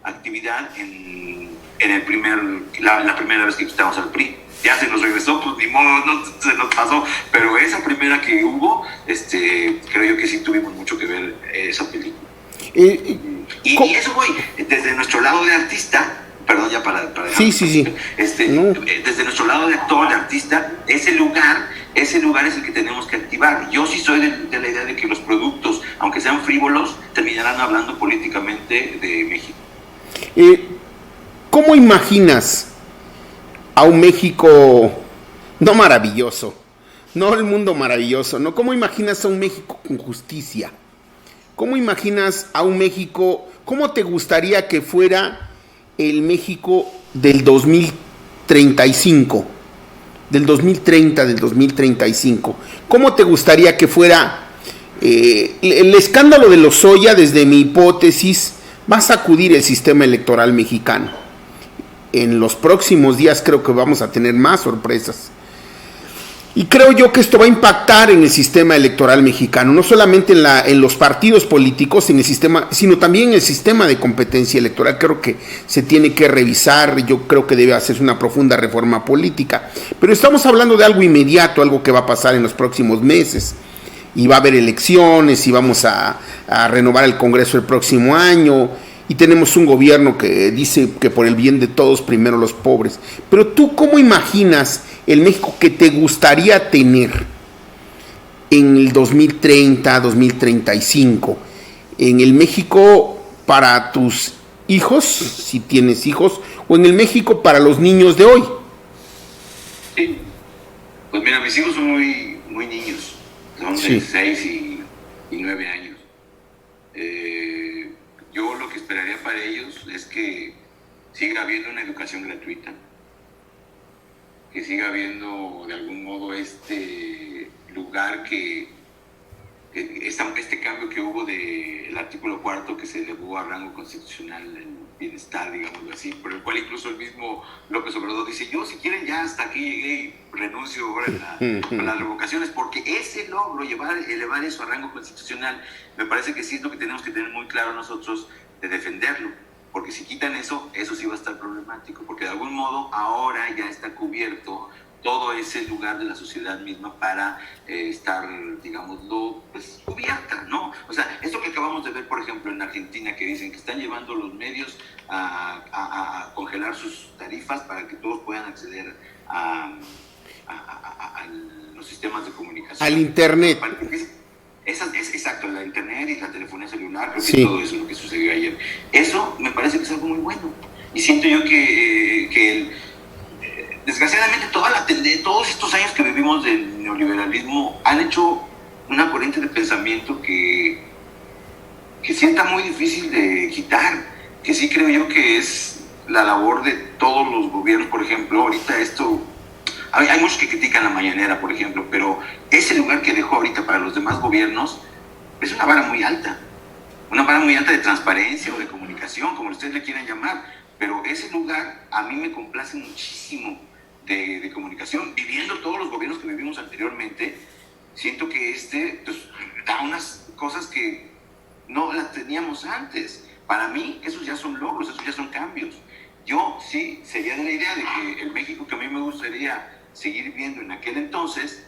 actividad en la primera vez que quitamos al PRI. Ya se nos regresó, pues ni modo, no se nos pasó, pero esa primera que hubo, creo yo que sí tuvimos mucho que ver esa película. Y eso voy, desde nuestro lado de artista, perdón ya para sí. No. Desde nuestro lado de actor, de artista, ese lugar es el que tenemos que activar. Yo sí soy de la idea de que los productos, aunque sean frívolos, terminarán hablando políticamente de México. ¿Cómo imaginas a un México no maravilloso, no el mundo maravilloso, no? ¿Cómo imaginas a un México con justicia? ¿Cómo imaginas a un México, cómo te gustaría que fuera el México del 2035, del 2030, del 2035? ¿Cómo te gustaría que fuera el escándalo de Lozoya? Desde mi hipótesis, va a sacudir el sistema electoral mexicano. En los próximos días creo que vamos a tener más sorpresas. Y creo yo que esto va a impactar en el sistema electoral mexicano, no solamente en los partidos políticos, en el sistema, sino también en el sistema de competencia electoral. Creo que se tiene que revisar, yo creo que debe hacerse una profunda reforma política. Pero estamos hablando de algo inmediato, algo que va a pasar en los próximos meses. Y va a haber elecciones y vamos a renovar el Congreso el próximo año. Y tenemos un gobierno que dice que por el bien de todos, primero los pobres. Pero tú, ¿cómo imaginas el México que te gustaría tener en el 2030, 2035? En el México para tus hijos, si tienes hijos, o en el México para los niños de hoy. Sí, pues mira, mis hijos son muy niños, son de 6 y 9 años. Yo lo que esperaría para ellos es que siga habiendo una educación gratuita, que siga habiendo de algún modo este lugar este cambio que hubo del artículo 4 que se elevó a rango constitucional en bienestar, digámoslo así, por el cual incluso el mismo López Obrador dice, yo si quieren ya hasta aquí llegué y renuncio ahora a las revocaciones, porque ese logro, elevar eso a rango constitucional, me parece que sí es lo que tenemos que tener muy claro nosotros de defenderlo, porque si quitan eso, eso sí va a estar problemático, porque de algún modo ahora ya está cubierto todo ese lugar de la sociedad misma para estar, digámoslo, pues cubierta, ¿no? O sea, esto que acabamos de ver, por ejemplo, en Argentina, que dicen que están llevando los medios a congelar sus tarifas para que todos puedan acceder a los sistemas de comunicación. Al Internet. Exacto, la Internet y la telefonía celular, creo Sí. que todo eso es lo que sucedió ayer. Eso me parece que es algo muy bueno. Y siento yo que desgraciadamente todos estos años que vivimos del neoliberalismo han hecho una corriente de pensamiento que sienta muy difícil de quitar, que sí creo yo que es la labor de todos los gobiernos. Por ejemplo, ahorita hay muchos que critican la mañanera, por ejemplo, pero ese lugar que dejó ahorita para los demás gobiernos es una vara muy alta de transparencia o de comunicación, como ustedes le quieran llamar, pero ese lugar a mí me complace muchísimo de comunicación. Viviendo todos los gobiernos que vivimos anteriormente, siento que pues, da unas cosas que no las teníamos antes. Para mí, esos ya son logros, esos ya son cambios. Yo sí sería de la idea de que el México que a mí me gustaría seguir viendo en aquel entonces,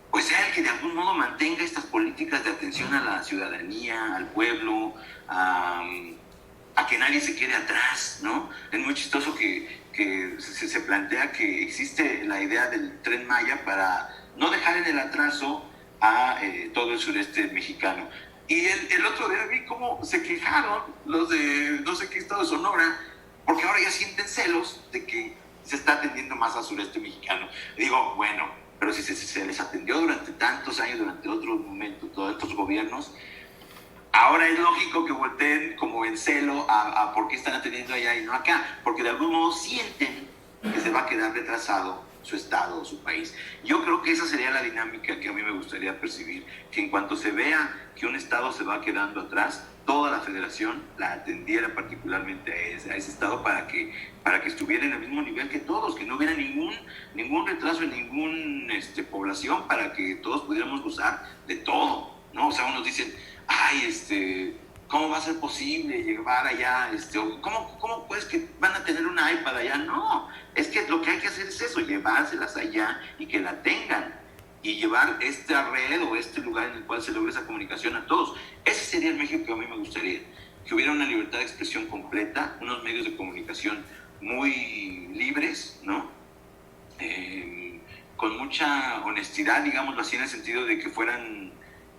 pues sea el que de algún modo mantenga estas políticas de atención a la ciudadanía, al pueblo, a que nadie se quede atrás, ¿no? Es muy chistoso que se plantea que existe la idea del Tren Maya para no dejar en el atraso a todo el sureste mexicano. Y el otro día vi cómo se quejaron los de no sé qué estado de Sonora, porque ahora ya sienten celos de que se está atendiendo más al sureste mexicano. Y digo, bueno, pero si se les atendió durante tantos años, durante otros momentos, todos estos gobiernos, ahora es lógico que volteen como en celo a por qué están atendiendo allá y no acá, porque de algún modo sienten que se va a quedar retrasado su estado o su país. Yo creo que esa sería la dinámica que a mí me gustaría percibir, que en cuanto se vea que un estado se va quedando atrás, toda la federación la atendiera particularmente a ese estado para que estuviera en el mismo nivel que todos, que no hubiera ningún retraso en ninguna población, para que todos pudiéramos gozar de todo, ¿no? O sea, unos dicen, ay, ¿cómo va a ser posible llevar allá? ¿Cómo pues que van a tener una iPad allá? No, es que lo que hay que hacer es eso, llevárselas allá y que la tengan, y llevar esta red o este lugar en el cual se logre esa comunicación a todos. Ese sería el México que a mí me gustaría, que hubiera una libertad de expresión completa, unos medios de comunicación muy libres, ¿no? Con mucha honestidad, digámoslo así, en el sentido de que fueran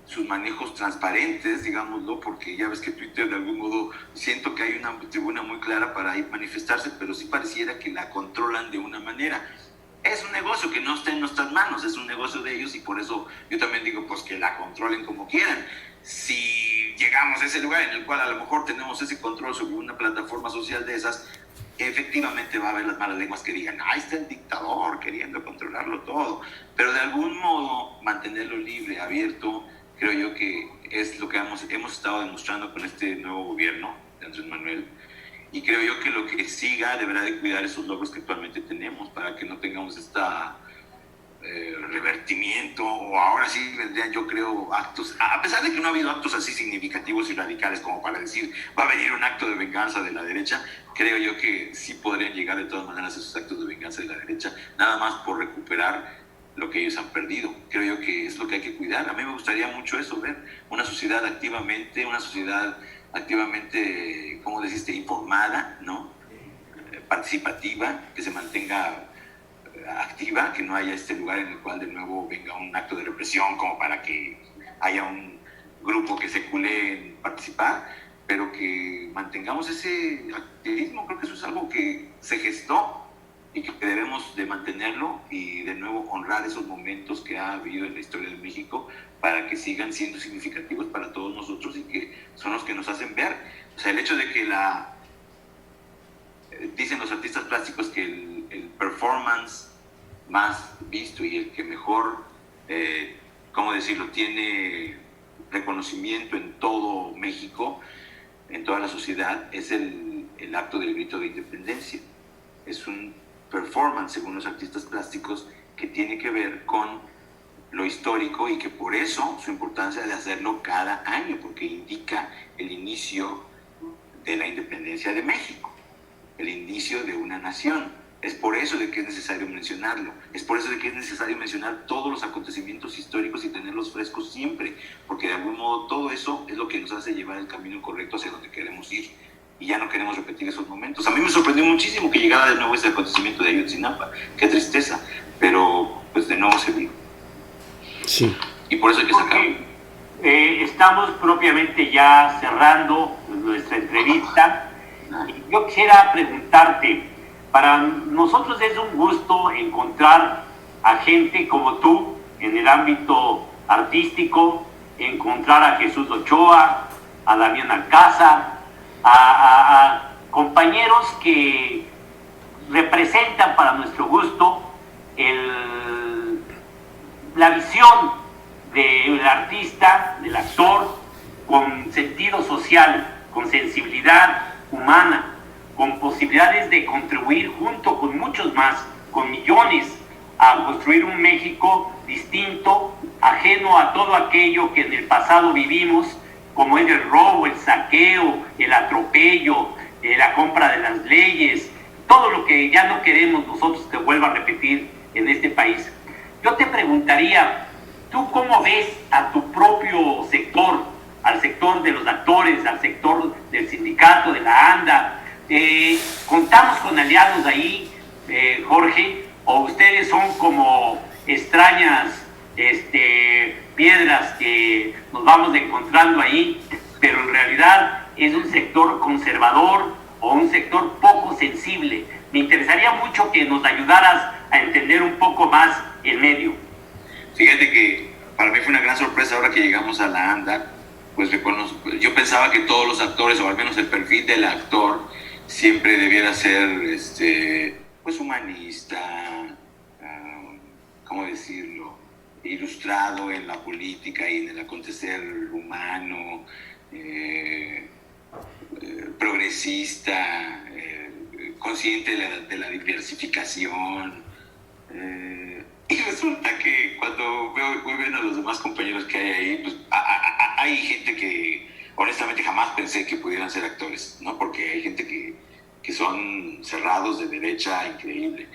sus manejos transparentes, digámoslo, porque ya ves que Twitter de algún modo siento que hay una tribuna muy clara para ir manifestarse, pero sí pareciera que la controlan de una manera. Es un negocio que no está en nuestras manos, es un negocio de ellos, y por eso yo también digo, pues que la controlen como quieran. Si llegamos a ese lugar en el cual a lo mejor tenemos ese control sobre una plataforma social de esas, efectivamente va a haber las malas lenguas que digan, ahí está el dictador queriendo controlarlo todo, pero de algún modo mantenerlo libre, abierto, creo yo que es lo que hemos estado demostrando con este nuevo gobierno de Andrés Manuel. Y creo yo que lo que siga deberá de cuidar esos logros que actualmente tenemos, para que no tengamos revertimiento, o ahora sí vendrían, yo creo, actos, a pesar de que no ha habido actos así significativos y radicales como para decir va a venir un acto de venganza de la derecha, creo yo que sí podrían llegar de todas maneras esos actos de venganza de la derecha, nada más por recuperar lo que ellos han perdido. Creo yo que es lo que hay que cuidar. A mí me gustaría mucho eso, ver una sociedad activamente, como deciste, informada, ¿no? Participativa, que se mantenga activa, que no haya este lugar en el cual de nuevo venga un acto de represión como para que haya un grupo que se culé en participar, pero que mantengamos ese activismo. Creo que eso es algo que se gestó y que debemos de mantenerlo y de nuevo honrar esos momentos que ha habido en la historia de México para que sigan siendo significativos para todos nosotros y que son los que nos hacen ver. O sea, el hecho de que dicen los artistas plásticos que el performance más visto y el que mejor, ¿cómo decirlo?, tiene reconocimiento en todo México, en toda la sociedad, es el acto del grito de independencia. Es un performance, según los artistas plásticos, que tiene que ver con lo histórico y que por eso su importancia de hacerlo cada año, porque indica el inicio de la independencia de México, el inicio de una nación. Es por eso de que es necesario mencionarlo, es por eso de que es necesario mencionar todos los acontecimientos históricos y tenerlos frescos siempre, porque de algún modo todo eso es lo que nos hace llevar el camino correcto hacia donde queremos ir y ya no queremos repetir esos momentos. A mí me sorprendió muchísimo que llegara de nuevo ese acontecimiento de Ayotzinapa, qué tristeza, pero pues de nuevo se vio. Sí. Y por eso hay que sacarlo. Estamos propiamente ya cerrando nuestra entrevista. Yo quisiera preguntarte, para nosotros es un gusto encontrar a gente como tú en el ámbito artístico, encontrar a Jesús Ochoa, a Damián Alcázar, a compañeros que representan para nuestro gusto la visión del artista, del actor, con sentido social, con sensibilidad humana, con posibilidades de contribuir junto con muchos más, con millones, a construir un México distinto, ajeno a todo aquello que en el pasado vivimos, como es el robo, el saqueo, el atropello, la compra de las leyes, todo lo que ya no queremos nosotros que vuelva a repetir en este país. Yo te preguntaría, ¿tú cómo ves a tu propio sector, al sector de los actores, al sector del sindicato, de la ANDA? ¿Contamos con aliados ahí, Jorge? ¿O ustedes son como extrañas piedras que nos vamos encontrando ahí, pero en realidad es un sector conservador o un sector poco sensible? Me interesaría mucho que nos ayudaras a entender un poco más el medio. Fíjate que para mí fue una gran sorpresa ahora que llegamos a la ANDA, pues yo pensaba que todos los actores, o al menos el perfil del actor, siempre debiera ser pues humanista, ¿cómo decirlo?, ilustrado en la política y en el acontecer humano, progresista, consciente de la diversificación. Y resulta que cuando voy viendo a los demás compañeros que hay ahí, pues hay gente que honestamente jamás pensé que pudieran ser actores, ¿no? Porque hay gente que son cerrados de derecha, increíble.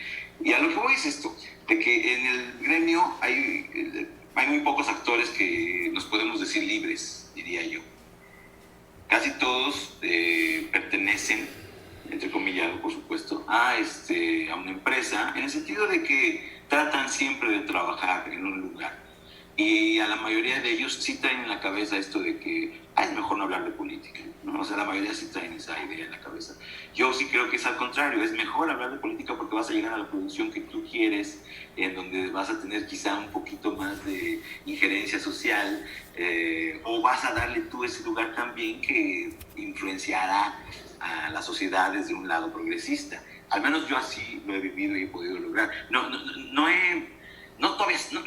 Y a lo que voy es esto, de que en el gremio hay muy pocos actores que nos podemos decir libres, diría yo. Casi todos pertenecen, entre comillas, por supuesto, a una empresa, en el sentido de que tratan siempre de trabajar en un lugar. Y a la mayoría de ellos sí traen en la cabeza esto de que es mejor no hablar de política, ¿no? O sea, la mayoría sí traen esa idea en la cabeza. Yo sí creo que es al contrario, es mejor hablar de política porque vas a llegar a la producción que tú quieres, en donde vas a tener quizá un poquito más de injerencia social, o vas a darle tú ese lugar también que influenciará a la sociedad desde un lado progresista. Al menos yo así lo he vivido y he podido lograr. No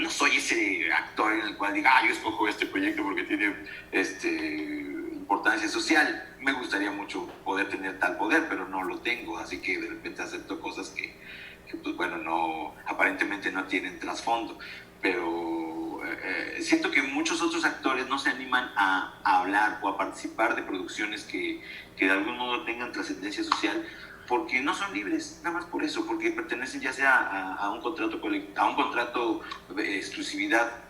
soy ese actor en el cual diga, yo escojo este proyecto porque tiene importancia social. Me gustaría mucho poder tener tal poder, pero no lo tengo, así que de repente acepto cosas que pues bueno, aparentemente no tienen trasfondo. Pero siento que muchos otros actores no se animan a hablar o a participar de producciones que de algún modo tengan trascendencia social, porque no son libres, nada más por eso, porque pertenecen ya sea a un contrato de exclusividad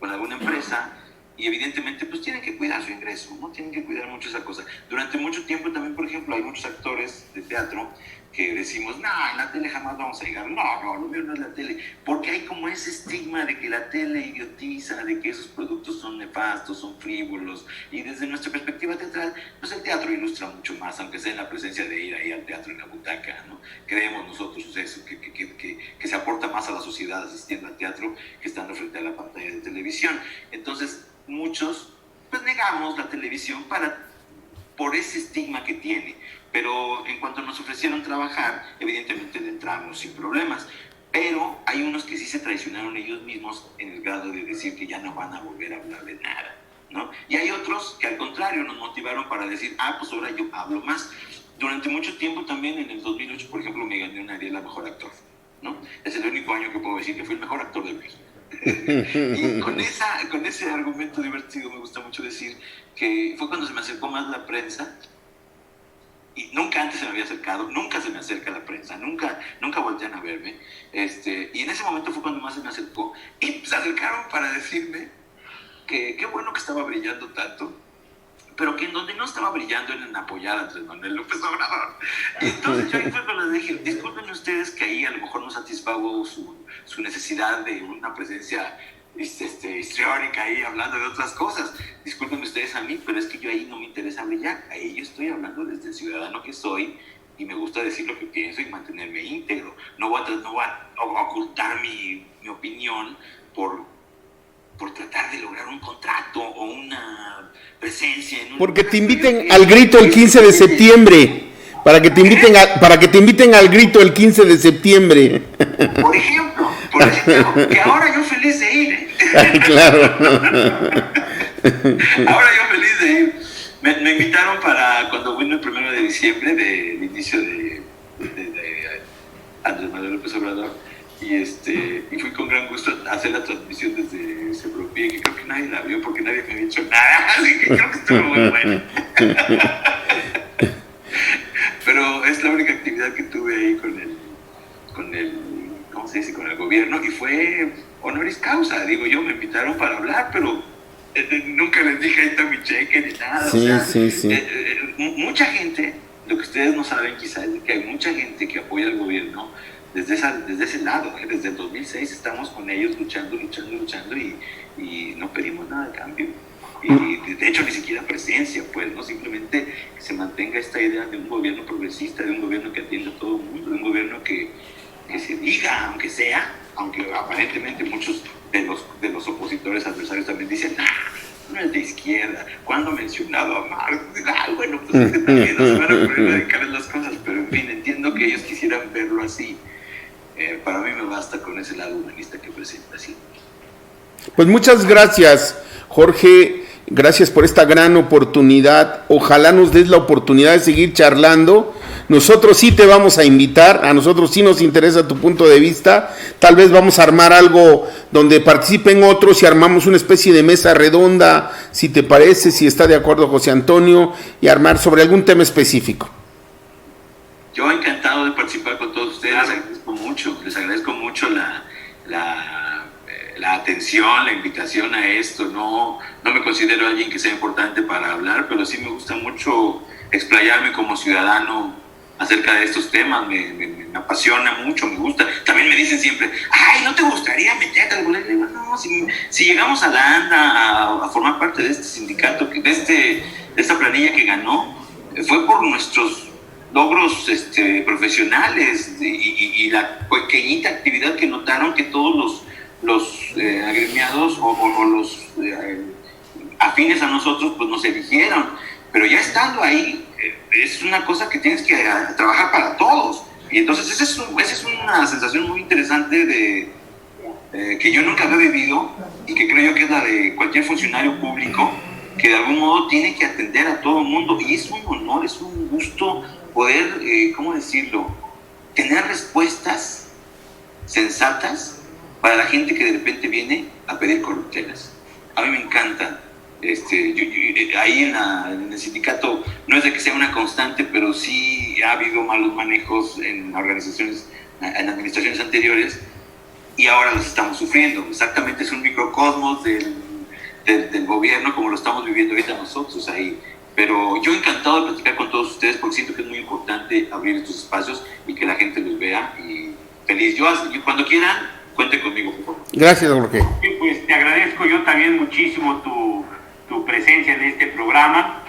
con alguna empresa, y evidentemente pues tienen que cuidar su ingreso, ¿no? Tienen que cuidar mucho esa cosa. Durante mucho tiempo también, por ejemplo, hay muchos actores de teatro que decimos, no, en la tele jamás vamos a llegar, no, lo mío no es la tele, porque hay como ese estigma de que la tele idiotiza, de que esos productos son nefastos, son frívolos, y desde nuestra perspectiva teatral, pues el teatro ilustra mucho más, aunque sea en la presencia de ir ahí al teatro en la butaca, ¿no? Creemos nosotros eso, que se aporta más a la sociedad asistiendo al teatro que estando frente a la pantalla de televisión. Entonces, muchos, pues negamos la televisión por ese estigma que tiene. Pero en cuanto nos ofrecieron trabajar, evidentemente le entramos sin problemas. Pero hay unos que sí se traicionaron ellos mismos en el grado de decir que ya no van a volver a hablar de nada, ¿no? Y hay otros que al contrario nos motivaron para decir, pues ahora yo hablo más. Durante mucho tiempo también, en el 2008, por ejemplo, me gané una Ariel a Mejor Actor, ¿no? Es el único año que puedo decir que fui el mejor actor del México. Y con ese argumento divertido me gusta mucho decir que fue cuando se me acercó más la prensa. Y nunca antes se me había acercado, nunca se me acerca la prensa, nunca voltean a verme. Y en ese momento fue cuando más se me acercó. Y se acercaron para decirme que qué bueno que estaba brillando tanto, pero que en donde no estaba brillando era en apoyar a Andrés Manuel López Obrador. Y entonces yo ahí fue cuando les dije, disculpen ustedes que ahí a lo mejor no satisfago su necesidad de una presencia histriónica ahí hablando de otras cosas. Disculpen ustedes a mí, pero es que yo ahí no me interesa brillar. Ahí yo estoy hablando desde el ciudadano que soy y me gusta decir lo que pienso y mantenerme íntegro. No voy a ocultar mi opinión por tratar de lograr un contrato o una presencia en un... Porque te inviten al grito el 15 de septiembre. Para que te inviten al grito el 15 de septiembre. Por ejemplo, que ahora yo feliz de ir, ¿eh? Claro. Ahora yo feliz de ir. Me invitaron para cuando vino el 1 de diciembre del inicio de Andrés Manuel López Obrador. Y fui con gran gusto a hacer la transmisión desde Sepropie, que creo que nadie la vio porque nadie me había dicho nada, así que creo que estuvo muy bueno. Pero es la única actividad que tuve ahí con el ¿cómo se dice? Con el gobierno, y fue honoris causa. Digo, yo me invitaron para hablar, pero nunca les dije, ahí está mi cheque ni nada. Sí, o sea, sí. Mucha gente, lo que ustedes no saben quizás, es que hay mucha gente que apoya al gobierno desde ese lado. Desde el 2006 estamos con ellos luchando y no pedimos nada de cambio. Y de hecho ni siquiera presencia, pues, ¿no? Simplemente que se mantenga esta idea de un gobierno progresista, de un gobierno que atiende a todo el mundo, de un gobierno que se diga, aunque aparentemente muchos de los opositores adversarios también dicen, no es de izquierda, ¿cuándo ha mencionado a Marx? Bueno, pues es que también no se van a poner radicales las cosas, pero en fin, entiendo que ellos quisieran verlo así. Para mí me basta con ese lado humanista que presenta así. Pues muchas gracias, Jorge. Gracias por esta gran oportunidad. Ojalá nos des la oportunidad de seguir charlando. Nosotros sí te vamos a invitar, a nosotros sí nos interesa tu punto de vista. Tal vez vamos a armar algo donde participen otros y armamos una especie de mesa redonda, si te parece, si está de acuerdo José Antonio, y armar sobre algún tema específico. Yo encantado de participar con todos ustedes, les agradezco mucho la atención, la invitación a esto. No me considero alguien que sea importante para hablar, pero sí me gusta mucho explayarme como ciudadano acerca de estos temas. Me apasiona mucho, me gusta. También me dicen siempre, ¿no te gustaría meterte al boleto? Digo, no, si llegamos a la ANDA a formar parte de este sindicato, de esta planilla que ganó, fue por nuestros logros profesionales y la pequeñita actividad que notaron que todos los agremiados o los afines a nosotros pues nos eligieron. Pero ya estando ahí, es una cosa que tienes que trabajar para todos. Y entonces esa es una sensación muy interesante que yo nunca había vivido y que creo yo que es la de cualquier funcionario público, que de algún modo tiene que atender a todo el mundo. Y es un honor, es un gusto poder, ¿cómo decirlo?, tener respuestas sensatas para la gente que de repente viene a pedir corruptelas. A mí me encanta. Ahí en el sindicato no es de que sea una constante, pero sí ha habido malos manejos en organizaciones, en administraciones anteriores, y ahora los estamos sufriendo. Exactamente, es un microcosmos del gobierno como lo estamos viviendo ahorita nosotros ahí. Pero yo encantado de platicar con todos ustedes porque siento que es muy importante abrir estos espacios y que la gente los vea. Y feliz. Yo cuando quieran, cuente conmigo, por favor. Gracias, Jorge. Pues te agradezco yo también muchísimo tu presencia en este programa.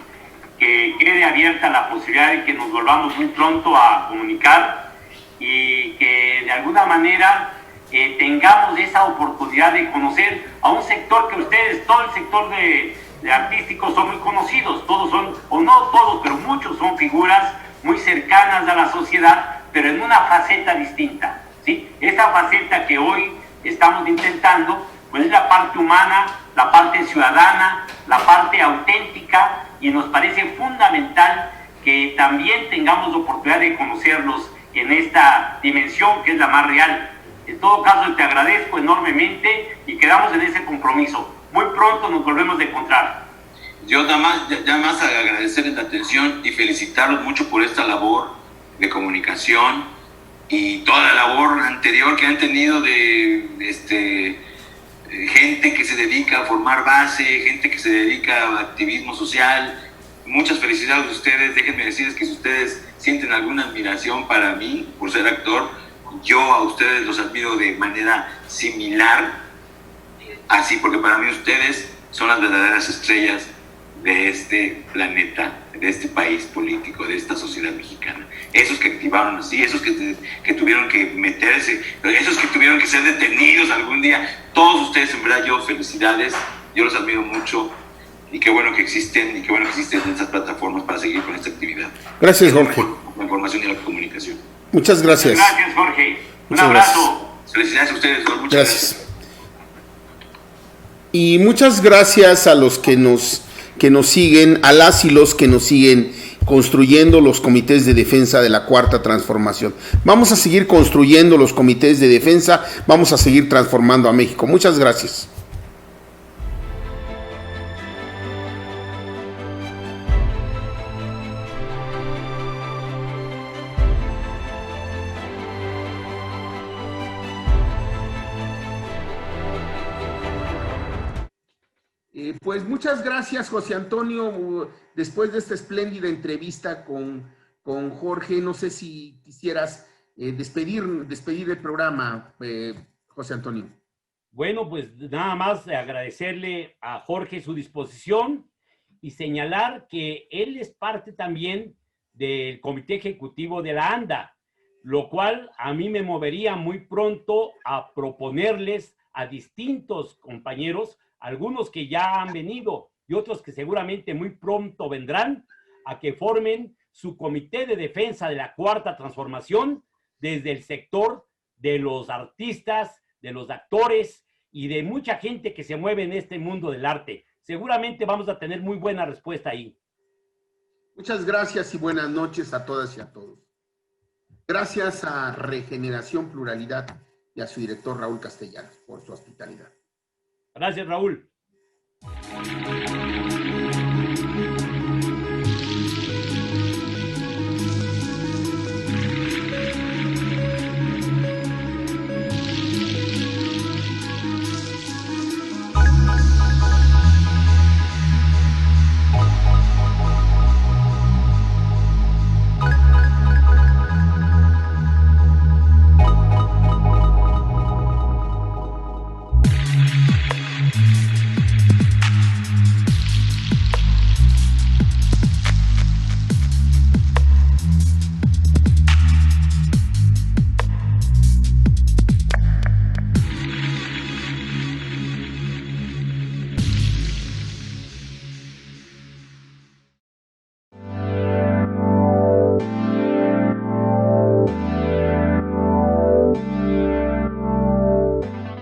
Que quede abierta la posibilidad de que nos volvamos muy pronto a comunicar y que de alguna manera tengamos esa oportunidad de conocer a un sector que ustedes, todo el sector de artísticos son muy conocidos, todos son, o no todos, pero muchos son figuras muy cercanas a la sociedad, pero en una faceta distinta, ¿sí? Esa faceta que hoy estamos intentando, pues es la parte humana, la parte ciudadana, la parte auténtica, y nos parece fundamental que también tengamos la oportunidad de conocerlos en esta dimensión que es la más real. En todo caso, te agradezco enormemente y quedamos en ese compromiso. Muy pronto nos volvemos a encontrar. Yo nada más agradecerles la atención y felicitarlos mucho por esta labor de comunicación y toda la labor anterior que han tenido de gente que se dedica a formar base, gente que se dedica a activismo social. Muchas felicidades a ustedes. Déjenme decirles que si ustedes sienten alguna admiración para mí por ser actor, yo a ustedes los admiro de manera similar, así, porque para mí ustedes son las verdaderas estrellas de este planeta, de este país político, de esta sociedad mexicana. Esos que activaron así, esos que tuvieron que meterse, esos que tuvieron que ser detenidos algún día, todos ustedes, en verdad, felicidades, yo los admiro mucho y qué bueno que existen estas plataformas para seguir con esta actividad. Gracias, Jorge. La información y la comunicación. Muchas gracias. Gracias, Jorge. Muchas Un abrazo. gracias. Felicidades a ustedes, Jorge. Muchas gracias. Y muchas gracias a los que nos siguen, a las y los que nos siguen construyendo los comités de defensa de la Cuarta Transformación. Vamos a seguir construyendo los comités de defensa, vamos a seguir transformando a México. Muchas gracias. Pues muchas gracias, José Antonio. Después de esta espléndida entrevista con Jorge, no sé si quisieras despedir el programa, José Antonio. Bueno, pues nada más agradecerle a Jorge su disposición y señalar que él es parte también del Comité Ejecutivo de la ANDA, lo cual a mí me movería muy pronto a proponerles a distintos compañeros, algunos que ya han venido y otros que seguramente muy pronto vendrán, a que formen su comité de defensa de la Cuarta Transformación desde el sector de los artistas, de los actores y de mucha gente que se mueve en este mundo del arte. Seguramente vamos a tener muy buena respuesta ahí. Muchas gracias y buenas noches a todas y a todos. Gracias a Regeneración Pluralidad y a su director Raúl Castellanos por su hospitalidad. Gracias, Raúl.